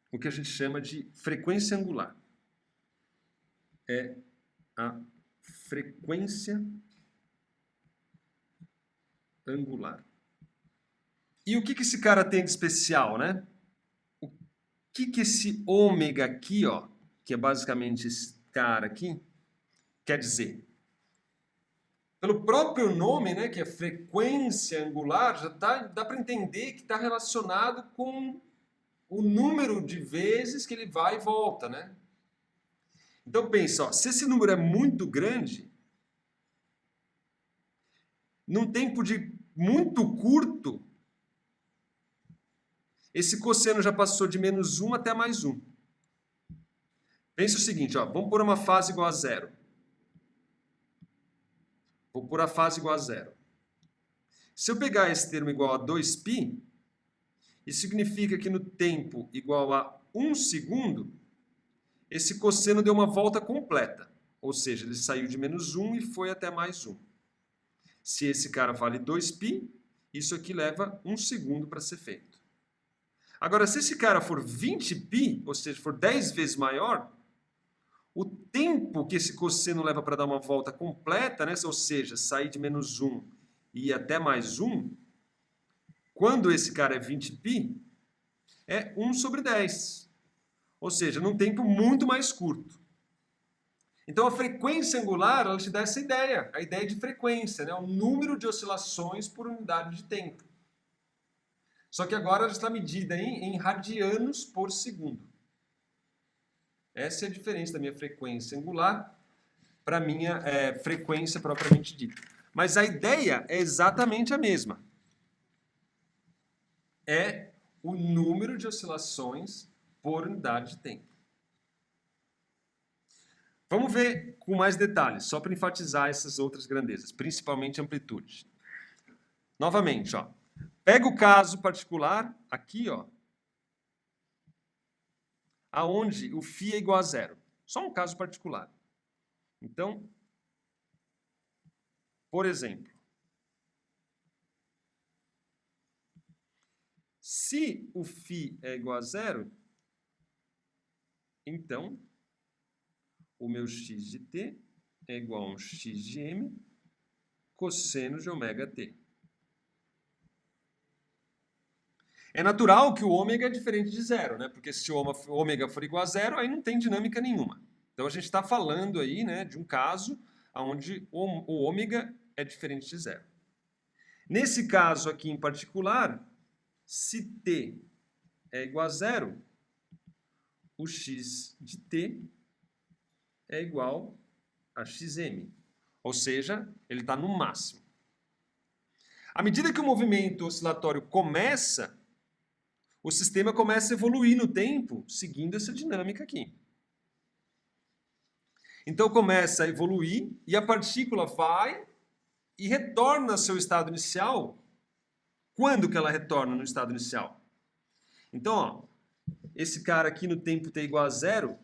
o que a gente chama de frequência angular. É a frequência angular. E o que esse cara tem de especial, né? O que esse ômega aqui, ó, que é basicamente esse cara aqui, quer dizer? Pelo próprio nome, né, que é frequência angular, já dá para entender que está relacionado com o número de vezes que ele vai e volta, né? Então pensa, ó, se esse número é muito grande, num tempo de muito curto, esse cosseno já passou de menos 1 até mais 1. Pensa o seguinte, ó, vamos pôr uma fase igual a zero. Vou pôr a fase igual a zero. Se eu pegar esse termo igual a 2π, isso significa que no tempo igual a 1 segundo, esse cosseno deu uma volta completa. Ou seja, ele saiu de menos 1 e foi até mais 1. Se esse cara vale 2π, isso aqui leva 1 segundo para ser feito. Agora, se esse cara for 20π, ou seja, for 10 vezes maior, o tempo que esse cosseno leva para dar uma volta completa, né, ou seja, sair de menos 1 e ir até mais 1, quando esse cara é 20π, é 1 sobre 10. Ou seja, num tempo muito mais curto. Então, a frequência angular, ela te dá essa ideia, a ideia de frequência, né, o número de oscilações por unidade de tempo. Só que agora ela está medida em radianos por segundo. Essa é a diferença da minha frequência angular para a minha frequência propriamente dita. Mas a ideia é exatamente a mesma. É o número de oscilações por unidade de tempo. Vamos ver com mais detalhes, só para enfatizar essas outras grandezas, principalmente amplitude. Novamente, ó, pega o caso particular aqui, ó, aonde o φ é igual a zero. Só um caso particular. Então, por exemplo, se o φ é igual a zero, então o meu x de t é igual a um x de m cosseno de ômega t. É natural que o ômega é diferente de zero, né? Porque se o ômega for igual a zero, aí não tem dinâmica nenhuma. Então a gente está falando aí, né, de um caso onde o ômega é diferente de zero. Nesse caso aqui em particular, se t é igual a zero, o x de t é igual a xm. Ou seja, ele está no máximo. À medida que o movimento oscilatório começa, o sistema começa a evoluir no tempo, seguindo essa dinâmica aqui. Então começa a evoluir e a partícula vai e retorna ao seu estado inicial. Quando que ela retorna no estado inicial? Então, ó, esse cara aqui no tempo t igual a 0,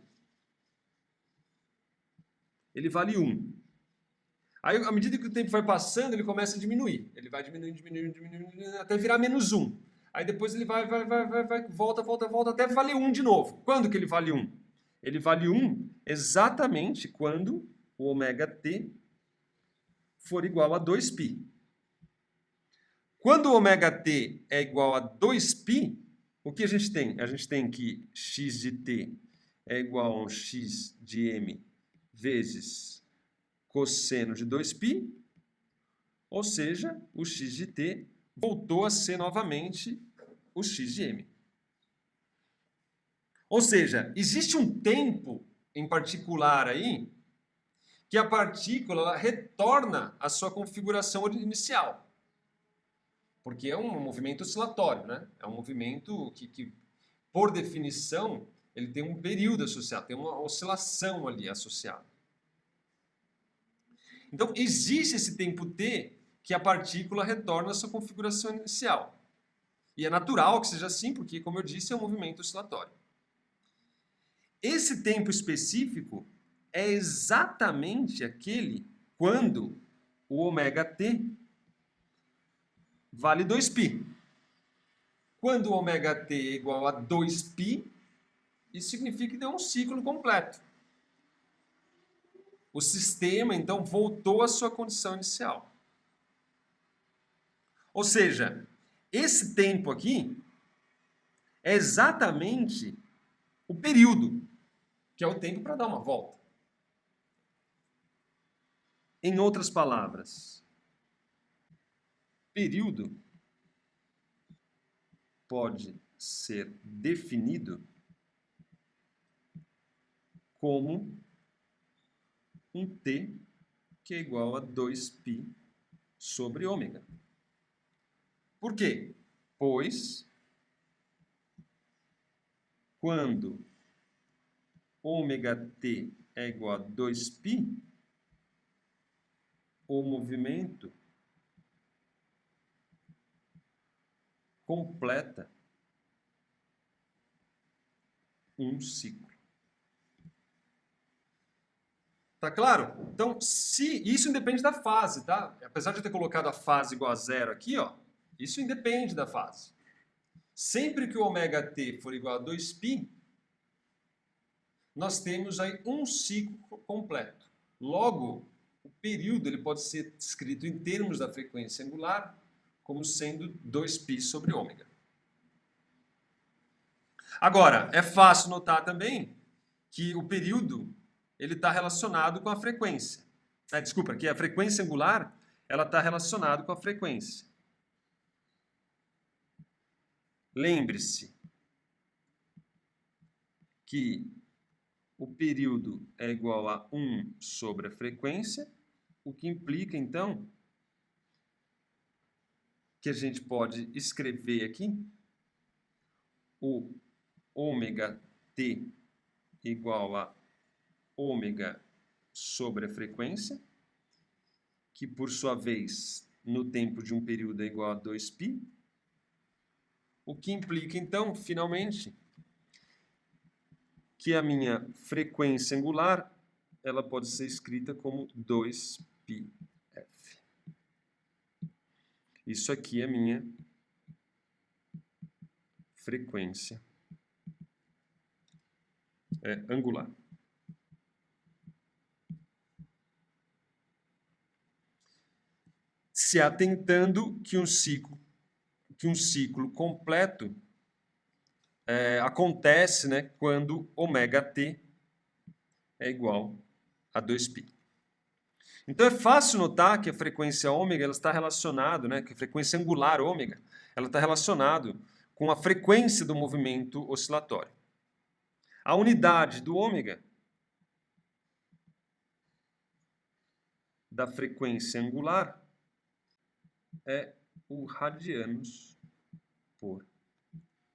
ele vale 1. Aí, à medida que o tempo vai passando, ele começa a diminuir. Ele vai diminuindo, até virar menos 1. Aí depois ele vai, volta, até valer 1 de novo. Quando que ele vale 1? Ele vale 1 exatamente quando o ômega t for igual a 2π. Quando o ômega t é igual a 2π, o que a gente tem? A gente tem que x de t é igual a um x de m vezes cosseno de 2π, ou seja, o x de t voltou a ser novamente o x de m. Ou seja, existe um tempo em particular aí que a partícula ela retorna à sua configuração inicial. Porque é um movimento oscilatório, né? É um movimento que por definição, ele tem um período associado, tem uma oscilação ali associada. Então, existe esse tempo t que a partícula retorna à sua configuração inicial. E é natural que seja assim, porque, como eu disse, é um movimento oscilatório. Esse tempo específico é exatamente aquele quando o ômega t vale 2π. Quando o ômega t é igual a 2π, isso significa que deu um ciclo completo. O sistema, então, voltou à sua condição inicial. Ou seja, esse tempo aqui é exatamente o período, que é o tempo para dar uma volta. Em outras palavras, período pode ser definido como um t que é igual a 2π sobre ômega. Por quê? Pois, quando ômega t é igual a 2π, o movimento completa um ciclo. Tá claro? Então, se isso independe da fase, tá? Apesar de eu ter colocado a fase igual a 0 aqui, ó, isso independe da fase. Sempre que o ômega t for igual a 2π, nós temos aí um ciclo completo. Logo, o período ele pode ser escrito em termos da frequência angular como sendo 2π sobre ômega. Agora, é fácil notar também que o período ele está relacionado com a frequência. Desculpa, que a frequência angular ela está relacionada com a frequência. Lembre-se que o período é igual a 1 sobre a frequência, o que implica, então, que a gente pode escrever aqui o ômega t igual a ômega sobre a frequência, que por sua vez, no tempo de um período é igual a 2π, o que implica, então, finalmente, que a minha frequência angular ela pode ser escrita como 2πf. Isso aqui é a minha frequência angular. Se atentando que um ciclo completo acontece, né, quando ômega t é igual a 2π. Então é fácil notar que a frequência ômega ela está relacionada, né, que a frequência angular ômega ela está relacionada com a frequência do movimento oscilatório. A unidade do ômega da frequência angular é o radianos por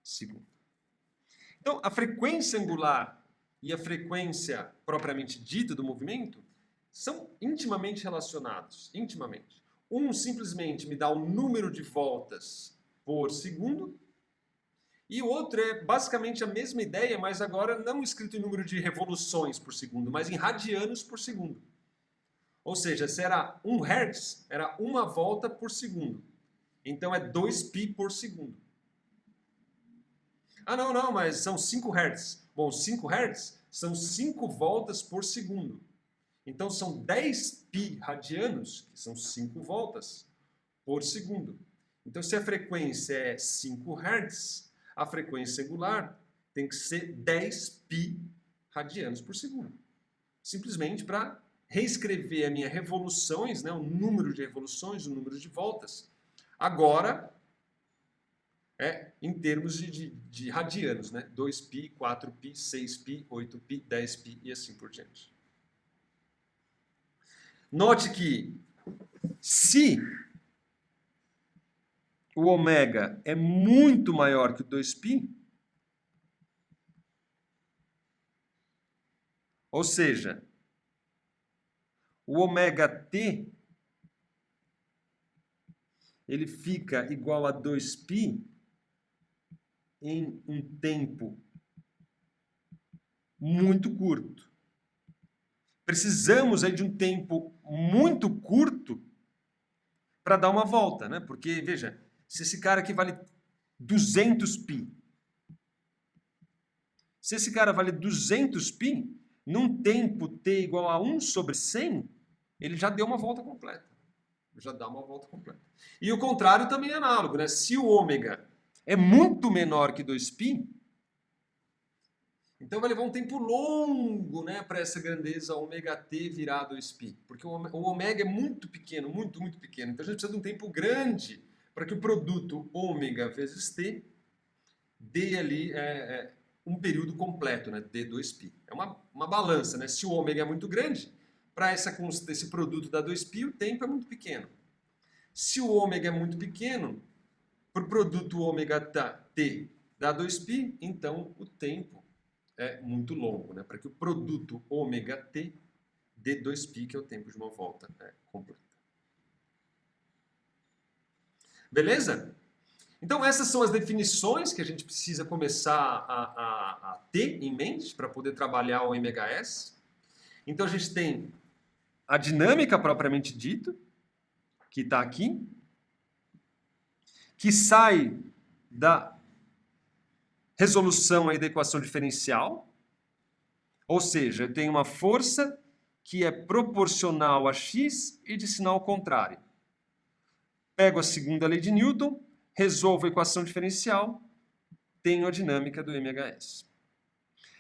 segundo. Então, a frequência angular e a frequência propriamente dita do movimento são intimamente relacionados, intimamente. Um simplesmente me dá o número de voltas por segundo E o outro é basicamente a mesma ideia, mas agora não escrito em número de revoluções por segundo, mas em radianos por segundo. Ou seja, se era 1 Hz, era uma volta por segundo. Então é 2π por segundo. Ah, não, mas são 5 Hz. Bom, 5 Hz são 5 voltas por segundo. Então são 10π radianos, que são 5 voltas por segundo. Então se a frequência é 5 Hz, a frequência angular tem que ser 10π radianos por segundo. Simplesmente para reescrever a minha revoluções, né, o número de revoluções, o número de voltas, agora em termos de radianos, né? 2π, 4π, 6π, 8π, 10π e assim por diante. Note que se o ômega é muito maior que o 2π, ou seja, o ômega t ele fica igual a 2π em um tempo muito curto. Precisamos aí de um tempo muito curto para dar uma volta, né? Porque, veja, se esse cara aqui vale 200π, se esse cara vale 200π, num tempo t igual a 1 sobre 100, ele já deu uma volta completa. Já dá uma volta completa. E o contrário também é análogo, né? Se o ômega é muito menor que 2π, então vai levar um tempo longo, né, para essa grandeza ômega t virar 2π. Porque o ômega é muito pequeno, muito pequeno. Então a gente precisa de um tempo grande para que o produto ômega vezes t dê ali um período completo, né, d2π. É uma balança, né? Se o ômega é muito grande, para esse produto da 2π, o tempo é muito pequeno. Se o ômega é muito pequeno, para o produto ômega t da 2π, então o tempo é muito longo, né? Para que o produto ômega t dê 2π, que é o tempo de uma volta completa. Beleza? Então essas são as definições que a gente precisa começar a ter em mente para poder trabalhar o MHS. Então a gente tem a dinâmica propriamente dita, que está aqui, que sai da resolução aí da equação diferencial, ou seja, eu tenho uma força que é proporcional a x e de sinal contrário. Pego a segunda lei de Newton, resolvo a equação diferencial, tenho a dinâmica do MHS.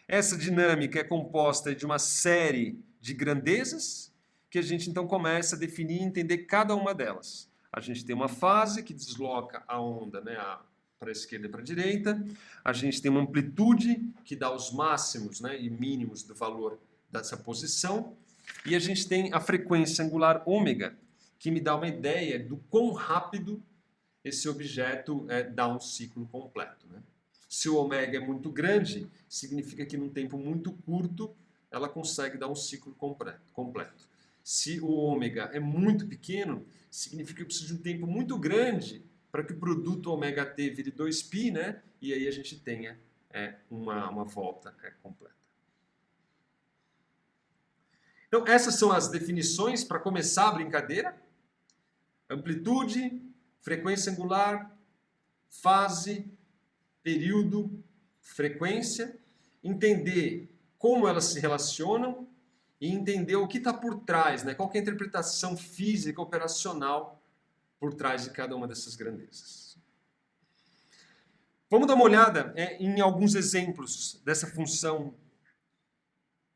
Essa dinâmica é composta de uma série de grandezas que a gente então começa a definir e entender cada uma delas. A gente tem uma fase que desloca a onda, né, para a esquerda e para a direita. A gente tem uma amplitude que dá os máximos, né, e mínimos do valor dessa posição. E a gente tem a frequência angular ômega, que me dá uma ideia do quão rápido esse objeto dá um ciclo completo, né? Se o ômega é muito grande, significa que num tempo muito curto ela consegue dar um ciclo completo. Se o ômega é muito pequeno, significa que eu preciso de um tempo muito grande para que o produto ômega t vire 2π, né? E aí a gente tenha uma volta completa. Então essas são as definições para começar a brincadeira. Amplitude, frequência angular, fase, período, frequência, entender como elas se relacionam e entender o que está por trás, né? Qual que é a interpretação física, operacional por trás de cada uma dessas grandezas. Vamos dar uma olhada em alguns exemplos dessa função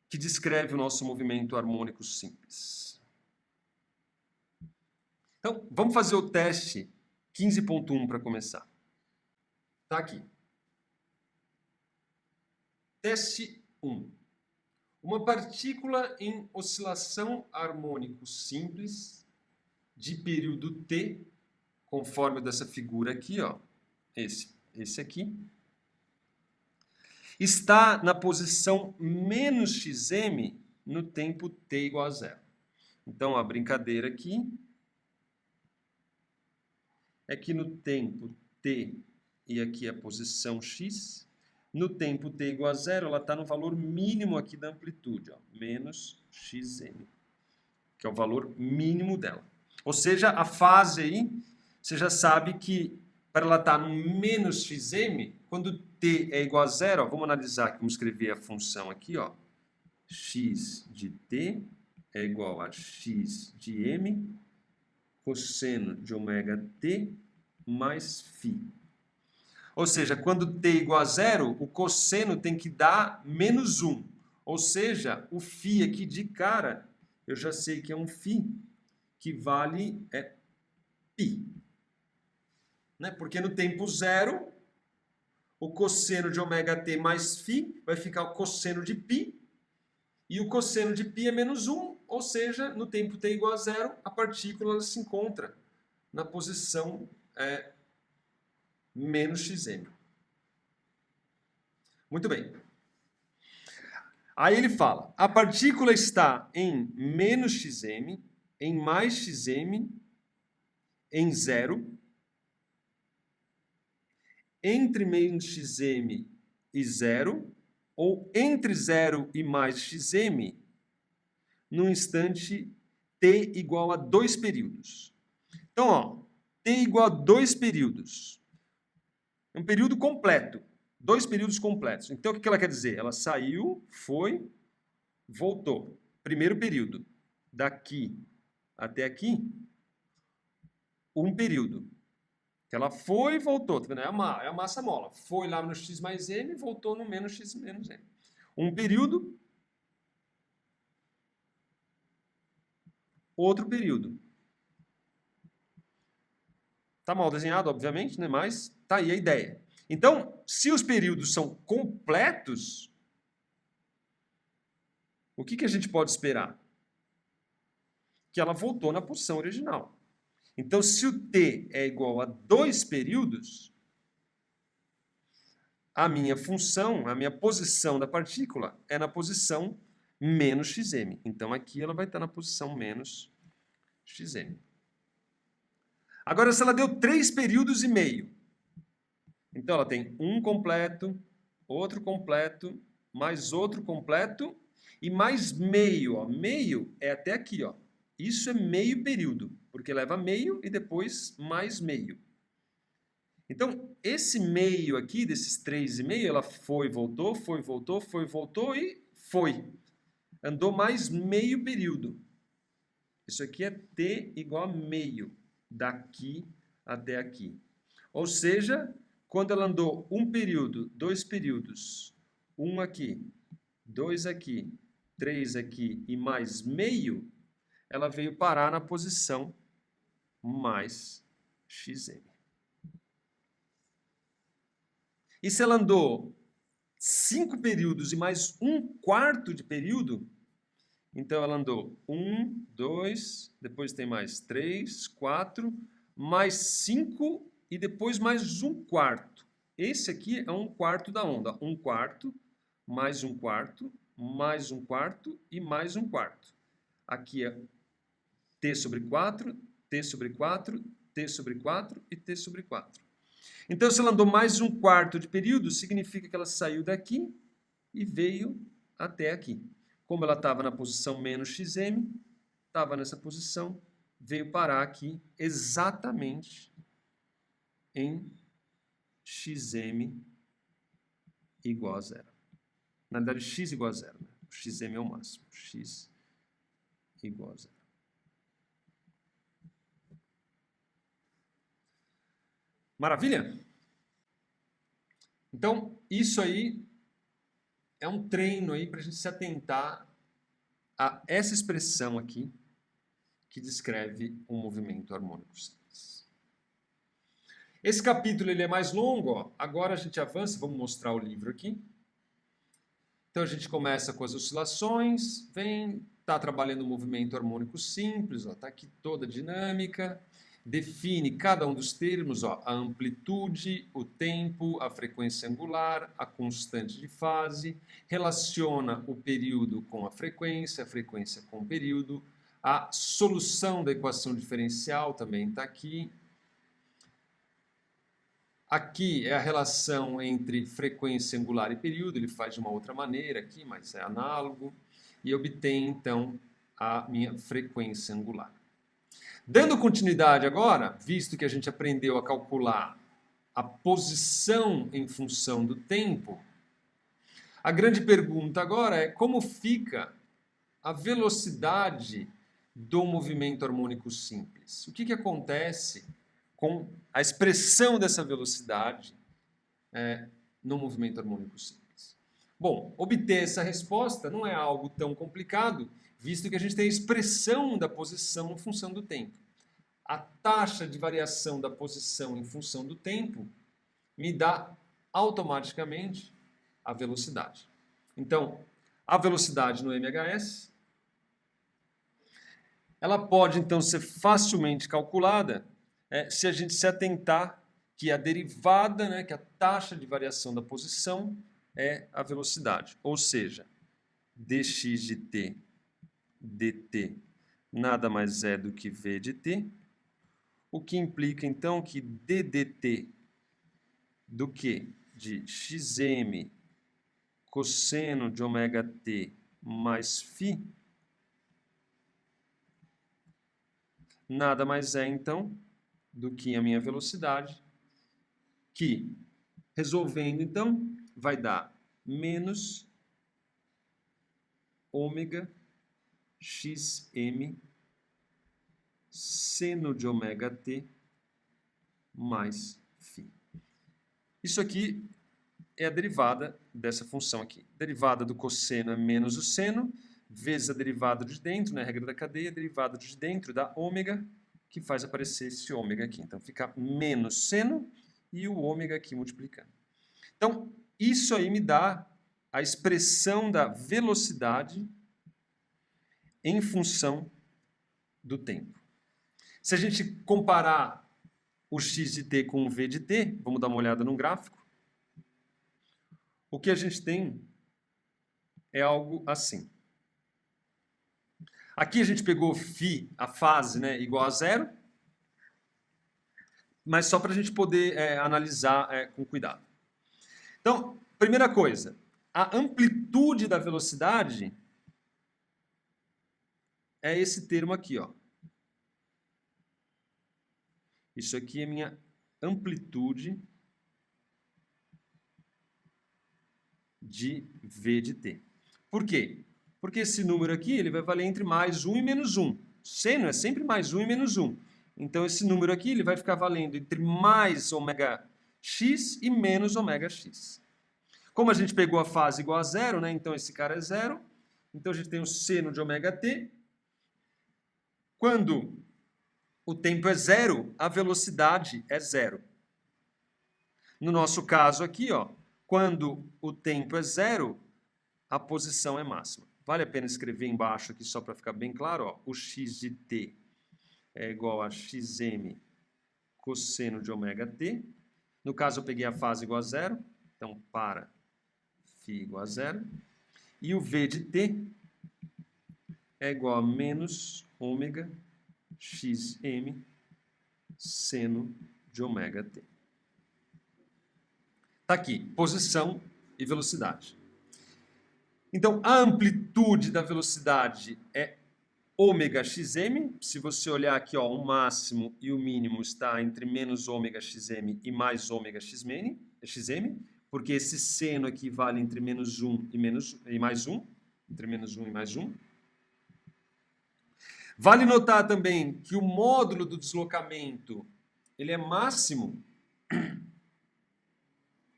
que descreve o nosso movimento harmônico simples. Então, vamos fazer o teste 15.1 para começar. Está aqui. Teste 1. Uma partícula em oscilação harmônico simples de período t, conforme dessa figura aqui, ó, esse aqui, está na posição menos xm no tempo t igual a 0. Então, a brincadeira aqui é que no tempo t e aqui é a posição x. No tempo t igual a zero, ela está no valor mínimo aqui da amplitude, ó, menos xm, que é o valor mínimo dela. Ou seja, a fase aí, você já sabe que para ela estar no menos xm, quando t é igual a zero, ó, vamos analisar, vamos escrever a função aqui, ó, x de t é igual a x de m, cosseno de ômega t mais φ. Ou seja, quando t igual a zero, o cosseno tem que dar menos 1. Ou seja, o φ aqui de cara, eu já sei que é um φ que vale π. Né? Porque no tempo zero, o cosseno de ômega t mais φ vai ficar o cosseno de π. E o cosseno de π é menos 1. Ou seja, no tempo t igual a zero, a partícula se encontra na posição menos xm. Muito bem. Aí ele fala, a partícula está em menos xm, em mais xm, em zero, entre menos xm e zero, ou entre zero e mais xm, no instante t igual a 2 períodos. Então, ó, t igual a 2 períodos. Um período completo. 2 períodos completos. Então, o que ela quer dizer? Ela saiu, foi, voltou. Primeiro período. Daqui até aqui, um período. Ela foi e voltou. Tá vendo? É a massa mola. Foi lá no x mais m e voltou no menos x menos m. Um período. Outro período. Está mal desenhado, obviamente, né? Mas tá aí a ideia. Então, se os períodos são completos, o que a gente pode esperar? Que ela voltou na posição original. Então, se o t é igual a 2 períodos, a minha função, a minha posição da partícula é na posição menos xm. Então, aqui ela vai estar na posição menos xm. Agora, se ela deu 3 períodos e meio, então ela tem um completo, outro completo, mais outro completo e mais meio. Ó. Meio é até aqui. Ó. Isso é meio período, porque leva meio e depois mais meio. Então, esse meio aqui, desses 3,5, ela foi, voltou, foi, voltou, foi, voltou e foi. Andou mais meio período. Isso aqui é t igual a meio, daqui até aqui. Ou seja, quando ela andou um período, 2 períodos, um aqui, 2 aqui, 3 aqui e mais meio, ela veio parar na posição mais xm. E se ela andou 5 períodos e mais 1/4 de período, então ela andou 1, 2, depois tem mais 3, 4, mais 5 e depois mais 1/4. Esse aqui é 1/4 da onda. 1/4, mais 1/4, mais 1/4 e mais 1/4. Aqui é t sobre 4, t sobre 4, t sobre 4 e t sobre 4. Então, se ela andou mais 1/4 de período, significa que ela saiu daqui e veio até aqui. Como ela estava na posição menos xm, estava nessa posição, veio parar aqui exatamente em xm igual a zero. Na verdade, x igual a zero. Né? O xm é o máximo. X igual a zero. Maravilha? Então, isso aí é um treino aí para a gente se atentar a essa expressão aqui que descreve um movimento harmônico simples. Esse capítulo ele é mais longo, ó. Agora a gente avança, vamos mostrar o livro aqui. Então a gente começa com as oscilações, está trabalhando um movimento harmônico simples, está aqui toda a dinâmica. Define cada um dos termos, ó, a amplitude, o tempo, a frequência angular, a constante de fase, relaciona o período com a frequência com o período, a solução da equação diferencial também está aqui. Aqui é a relação entre frequência angular e período, ele faz de uma outra maneira aqui, mas é análogo, e obtém, então, a minha frequência angular. Dando continuidade agora, visto que a gente aprendeu a calcular a posição em função do tempo, a grande pergunta agora é como fica a velocidade do movimento harmônico simples? O que acontece com a expressão dessa velocidade no movimento harmônico simples? Bom, obter essa resposta não é algo tão complicado, visto que a gente tem a expressão da posição em função do tempo. A taxa de variação da posição em função do tempo me dá automaticamente a velocidade. Então, a velocidade no MHS, ela pode então ser facilmente calculada se a gente se atentar que a derivada, né, que a taxa de variação da posição é a velocidade. Ou seja, dx de t dt nada mais é do que v de t, o que implica então que d dt do que de xm cosseno de ômega t mais φ nada mais é então do que a minha velocidade, que resolvendo então vai dar menos ômega xm seno de ômega t mais φ. Isso aqui é a derivada dessa função aqui. Derivada do cosseno é menos o seno, vezes a derivada de dentro, né, a regra da cadeia, derivada de dentro da ômega, que faz aparecer esse ômega aqui. Então, fica menos seno e o ômega aqui multiplicando. Então, isso aí me dá a expressão da velocidade em função do tempo. Se a gente comparar o x de t com o v de t, vamos dar uma olhada no gráfico, o que a gente tem é algo assim. Aqui a gente pegou φ, a fase, né, igual a zero, mas só para a gente poder analisar com cuidado. Então, primeira coisa, a amplitude da velocidade é esse termo aqui, ó. Isso aqui é minha amplitude de v de t. Por quê? Porque esse número aqui ele vai valer entre mais 1 e menos 1. Seno é sempre mais 1 e menos 1. Então, esse número aqui ele vai ficar valendo entre mais ômega x e menos ômega x. Como a gente pegou a fase igual a zero, né? Então esse cara é zero. Então, a gente tem o seno de ômega t. Quando o tempo é zero, a velocidade é zero. No nosso caso aqui, ó, quando o tempo é zero, a posição é máxima. Vale a pena escrever embaixo aqui só para ficar bem claro, ó, o x de t é igual a xm cosseno de ômega t. No caso, eu peguei a fase igual a zero, então para φ igual a zero. E o v de t é igual a menos ômega xm seno de ômega t. Está aqui, posição e velocidade. Então, a amplitude da velocidade é ômega xm. Se você olhar aqui, ó, o máximo e o mínimo está entre menos ômega xm e mais ômega xm, porque esse seno aqui vale entre menos 1 e mais 1, entre menos 1 e mais 1. Vale notar também que o módulo do deslocamento ele é máximo.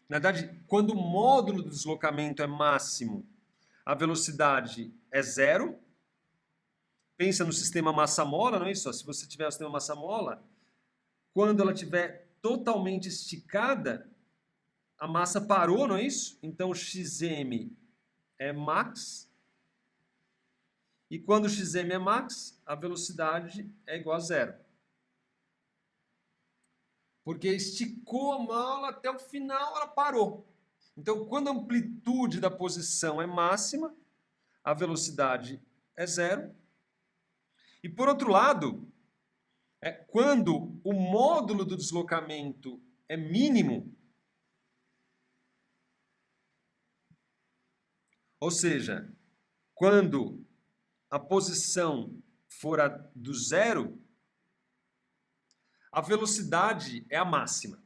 Na verdade, quando o módulo do deslocamento é máximo, a velocidade é zero. Pensa no sistema massa-mola, não é isso? Se você tiver o sistema massa-mola, quando ela estiver totalmente esticada, a massa parou, não é isso? Então, xm é max. E quando o xm é max, a velocidade é igual a zero. Porque esticou a mola até o final, ela parou. Então, quando a amplitude da posição é máxima, a velocidade é zero. E, por outro lado, quando o módulo do deslocamento é mínimo. Ou seja, quando a posição for a do zero, a velocidade é a máxima.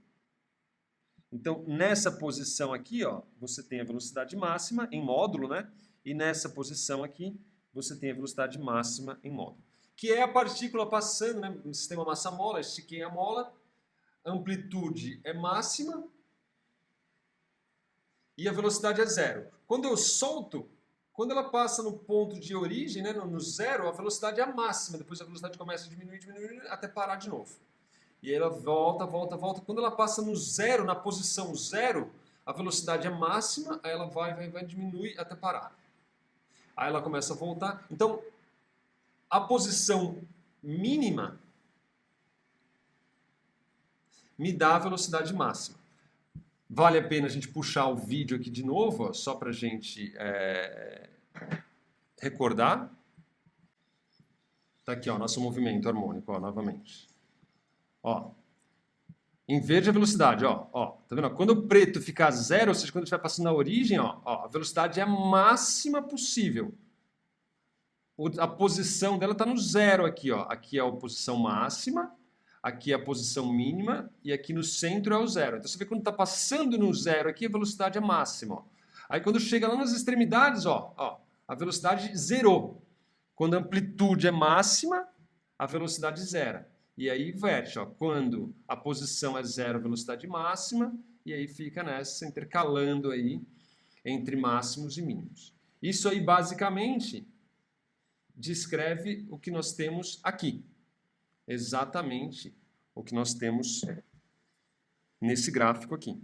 Então, nessa posição aqui, ó, você tem a velocidade máxima em módulo, né? E nessa posição aqui, você tem a velocidade máxima em módulo. Que é a partícula passando, né, no sistema massa-mola, estiquei a mola, amplitude é máxima e a velocidade é zero. Quando eu solto, quando ela passa no ponto de origem, né, no zero, a velocidade é a máxima. Depois a velocidade começa a diminuir, diminuir, até parar de novo. E aí ela volta, volta, volta. Quando ela passa no zero, na posição zero, a velocidade é máxima, aí ela vai diminuir até parar. Aí ela começa a voltar. Então, a posição mínima me dá a velocidade máxima. Vale a pena a gente puxar o vídeo aqui de novo, ó, só para a gente recordar. Tá aqui, ó, nosso movimento harmônico, ó, novamente. Ó, em verde a velocidade, ó, tá vendo? Quando o preto ficar zero, ou seja, quando estiver passando na origem, ó, a velocidade é a máxima possível. A posição dela está no zero aqui, ó. Aqui é a posição máxima, aqui é a posição mínima e aqui no centro é o zero. Então você vê quando está passando no zero aqui, a velocidade é máxima. Ó. Aí quando chega lá nas extremidades, ó, a velocidade zerou. Quando a amplitude é máxima, a velocidade zera. E aí inverte, ó. Quando a posição é zero, a velocidade máxima, e aí fica nessa, intercalando aí entre máximos e mínimos. Isso aí basicamente descreve o que nós temos aqui. Exatamente o que nós temos nesse gráfico aqui.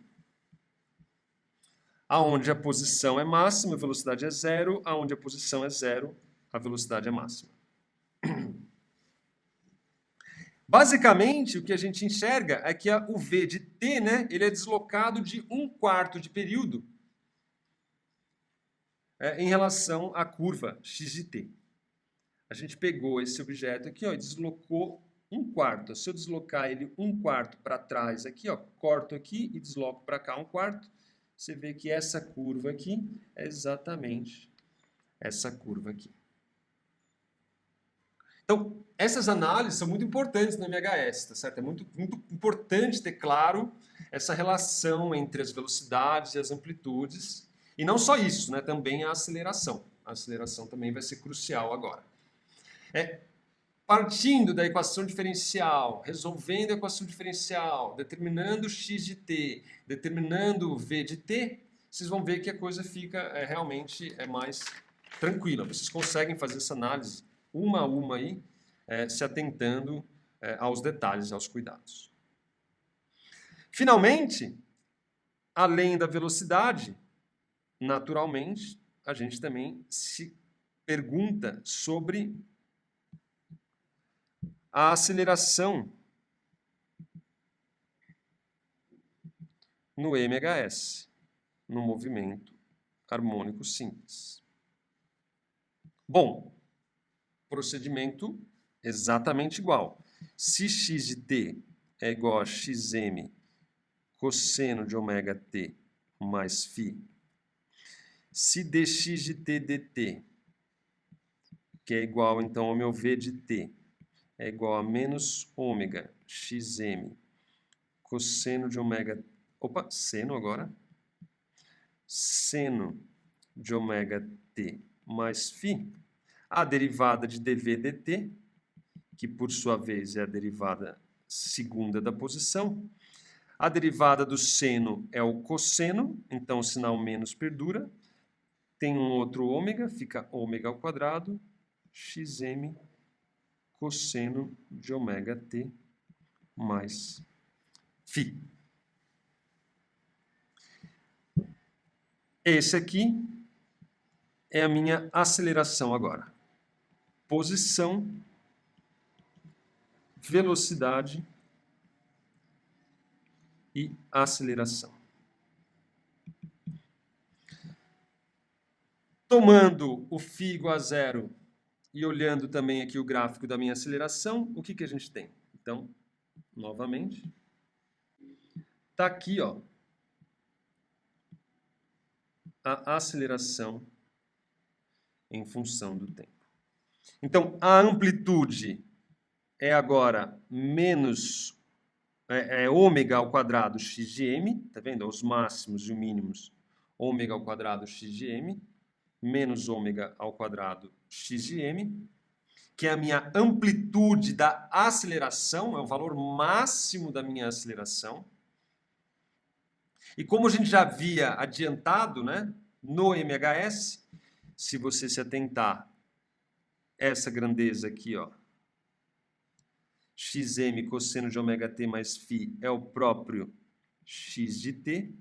Aonde a posição é máxima, a velocidade é zero. Aonde a posição é zero, a velocidade é máxima. Basicamente, o que a gente enxerga é que o v de t, né, ele é deslocado de 1/4 de período em relação à curva x de t. A gente pegou esse objeto aqui, ó, e deslocou 1/4. Se eu deslocar ele 1/4 para trás aqui, ó, corto aqui e desloco para cá 1/4, você vê que essa curva aqui é exatamente essa curva aqui. Então, essas análises são muito importantes no MHS, tá certo? É muito importante ter claro essa relação entre as velocidades e as amplitudes. E não só isso, né? Também a aceleração. A aceleração também vai ser crucial agora. Partindo da equação diferencial, resolvendo a equação diferencial, determinando x de t, determinando v de t, vocês vão ver que a coisa fica realmente mais tranquila. Vocês conseguem fazer essa análise uma a uma aí, se atentando aos detalhes, aos cuidados. Finalmente, além da velocidade, naturalmente, a gente também se pergunta sobre a aceleração no MHS, no movimento harmônico simples. Bom, procedimento exatamente igual. Se x de t é igual a xm cosseno de ômega t mais φ, se dx de t dt, que é igual então ao meu v de t, é igual a menos ômega xm cosseno de ômega... Opa, seno agora. Seno de ômega t mais φ, a derivada de dv dt, que por sua vez é a derivada segunda da posição. A derivada do seno é o cosseno, então o sinal menos perdura. Tem um outro ômega, fica ômega ao quadrado, xm cosseno de ômega t mais φ. Esse aqui é a minha aceleração agora. Posição, velocidade e aceleração. Tomando o φ igual a zero e olhando também aqui o gráfico da minha aceleração, o que a gente tem? Então, novamente, está aqui, ó, a aceleração em função do tempo. Então, a amplitude é agora menos ômega ao quadrado x de m, tá vendo? Os máximos e os mínimos, ômega ao quadrado x de m, menos ômega ao quadrado x de m, que é a minha amplitude da aceleração, é o valor máximo da minha aceleração. E como a gente já havia adiantado, né, no MHS, se você se atentar, essa grandeza aqui, ó, xm cosseno de ômega t mais φ é o próprio x de t.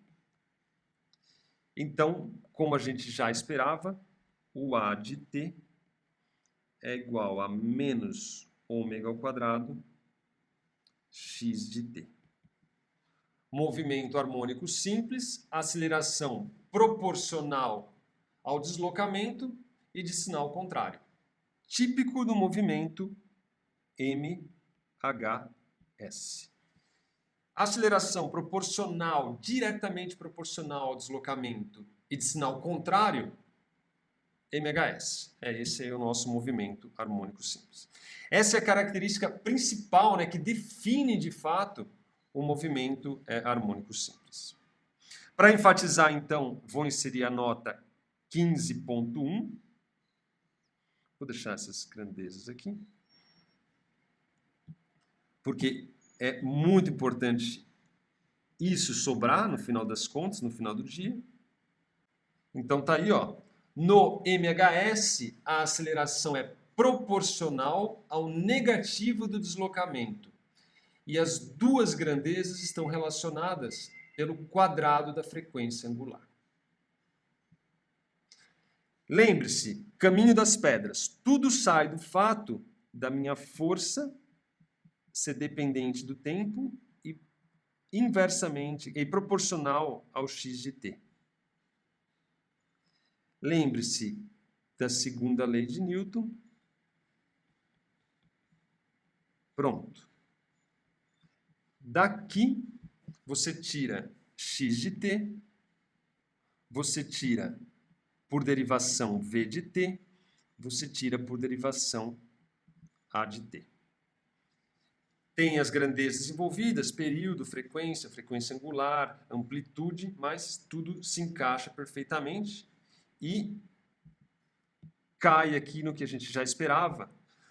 Então, como a gente já esperava, o A de t é igual a menos ômega ao quadrado x de t. Movimento harmônico simples, aceleração proporcional ao deslocamento e de sinal contrário. Típico do movimento MHS. Aceleração proporcional, diretamente proporcional ao deslocamento e de sinal contrário, MHS. Esse é o nosso movimento harmônico simples. Essa é a característica principal, né, que define de fato o movimento harmônico simples. Para enfatizar, então, vou inserir a nota 15.1. Vou deixar essas grandezas aqui, porque é muito importante isso sobrar no final das contas, no final do dia. Então tá aí, ó. No MHS, a aceleração é proporcional ao negativo do deslocamento. E as duas grandezas estão relacionadas pelo quadrado da frequência angular. Lembre-se, caminho das pedras. Tudo sai do fato da minha força ser dependente do tempo e inversamente e proporcional ao x de t. Lembre-se da segunda lei de Newton. Pronto. Daqui você tira x de t, você tira por derivação v de t, você tira por derivação a de t. Tem as grandezas envolvidas, período, frequência, frequência angular, amplitude, mas tudo se encaixa perfeitamente e cai aqui no que a gente já esperava,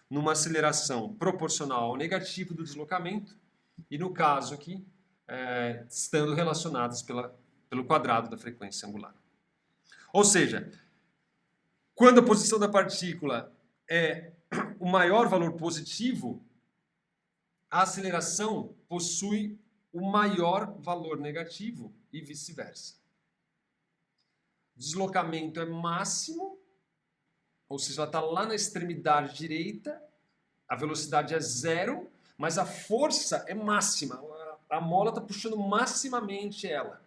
numa aceleração proporcional ao negativo do deslocamento e, no caso aqui, estando relacionadas pelo quadrado da frequência angular. Ou seja, quando a posição da partícula é o maior valor positivo, a aceleração possui o maior valor negativo e vice-versa. O deslocamento é máximo, ou seja, ela está lá na extremidade direita, a velocidade é zero, mas a força é máxima. A mola está puxando maximamente ela.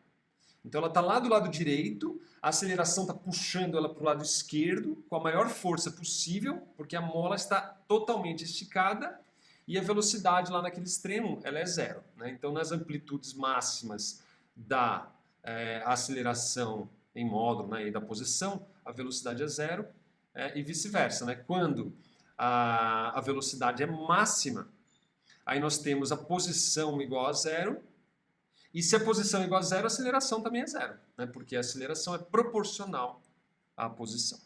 Então ela está lá do lado direito, a aceleração está puxando ela para o lado esquerdo, com a maior força possível, porque a mola está totalmente esticada, e a velocidade lá naquele extremo ela é zero, né? Então, nas amplitudes máximas da aceleração em módulo, né, e da posição, a velocidade é zero, e vice-versa, né? Quando a velocidade é máxima, aí nós temos a posição igual a zero, e se a posição é igual a zero, a aceleração também é zero, né? Porque a aceleração é proporcional à posição.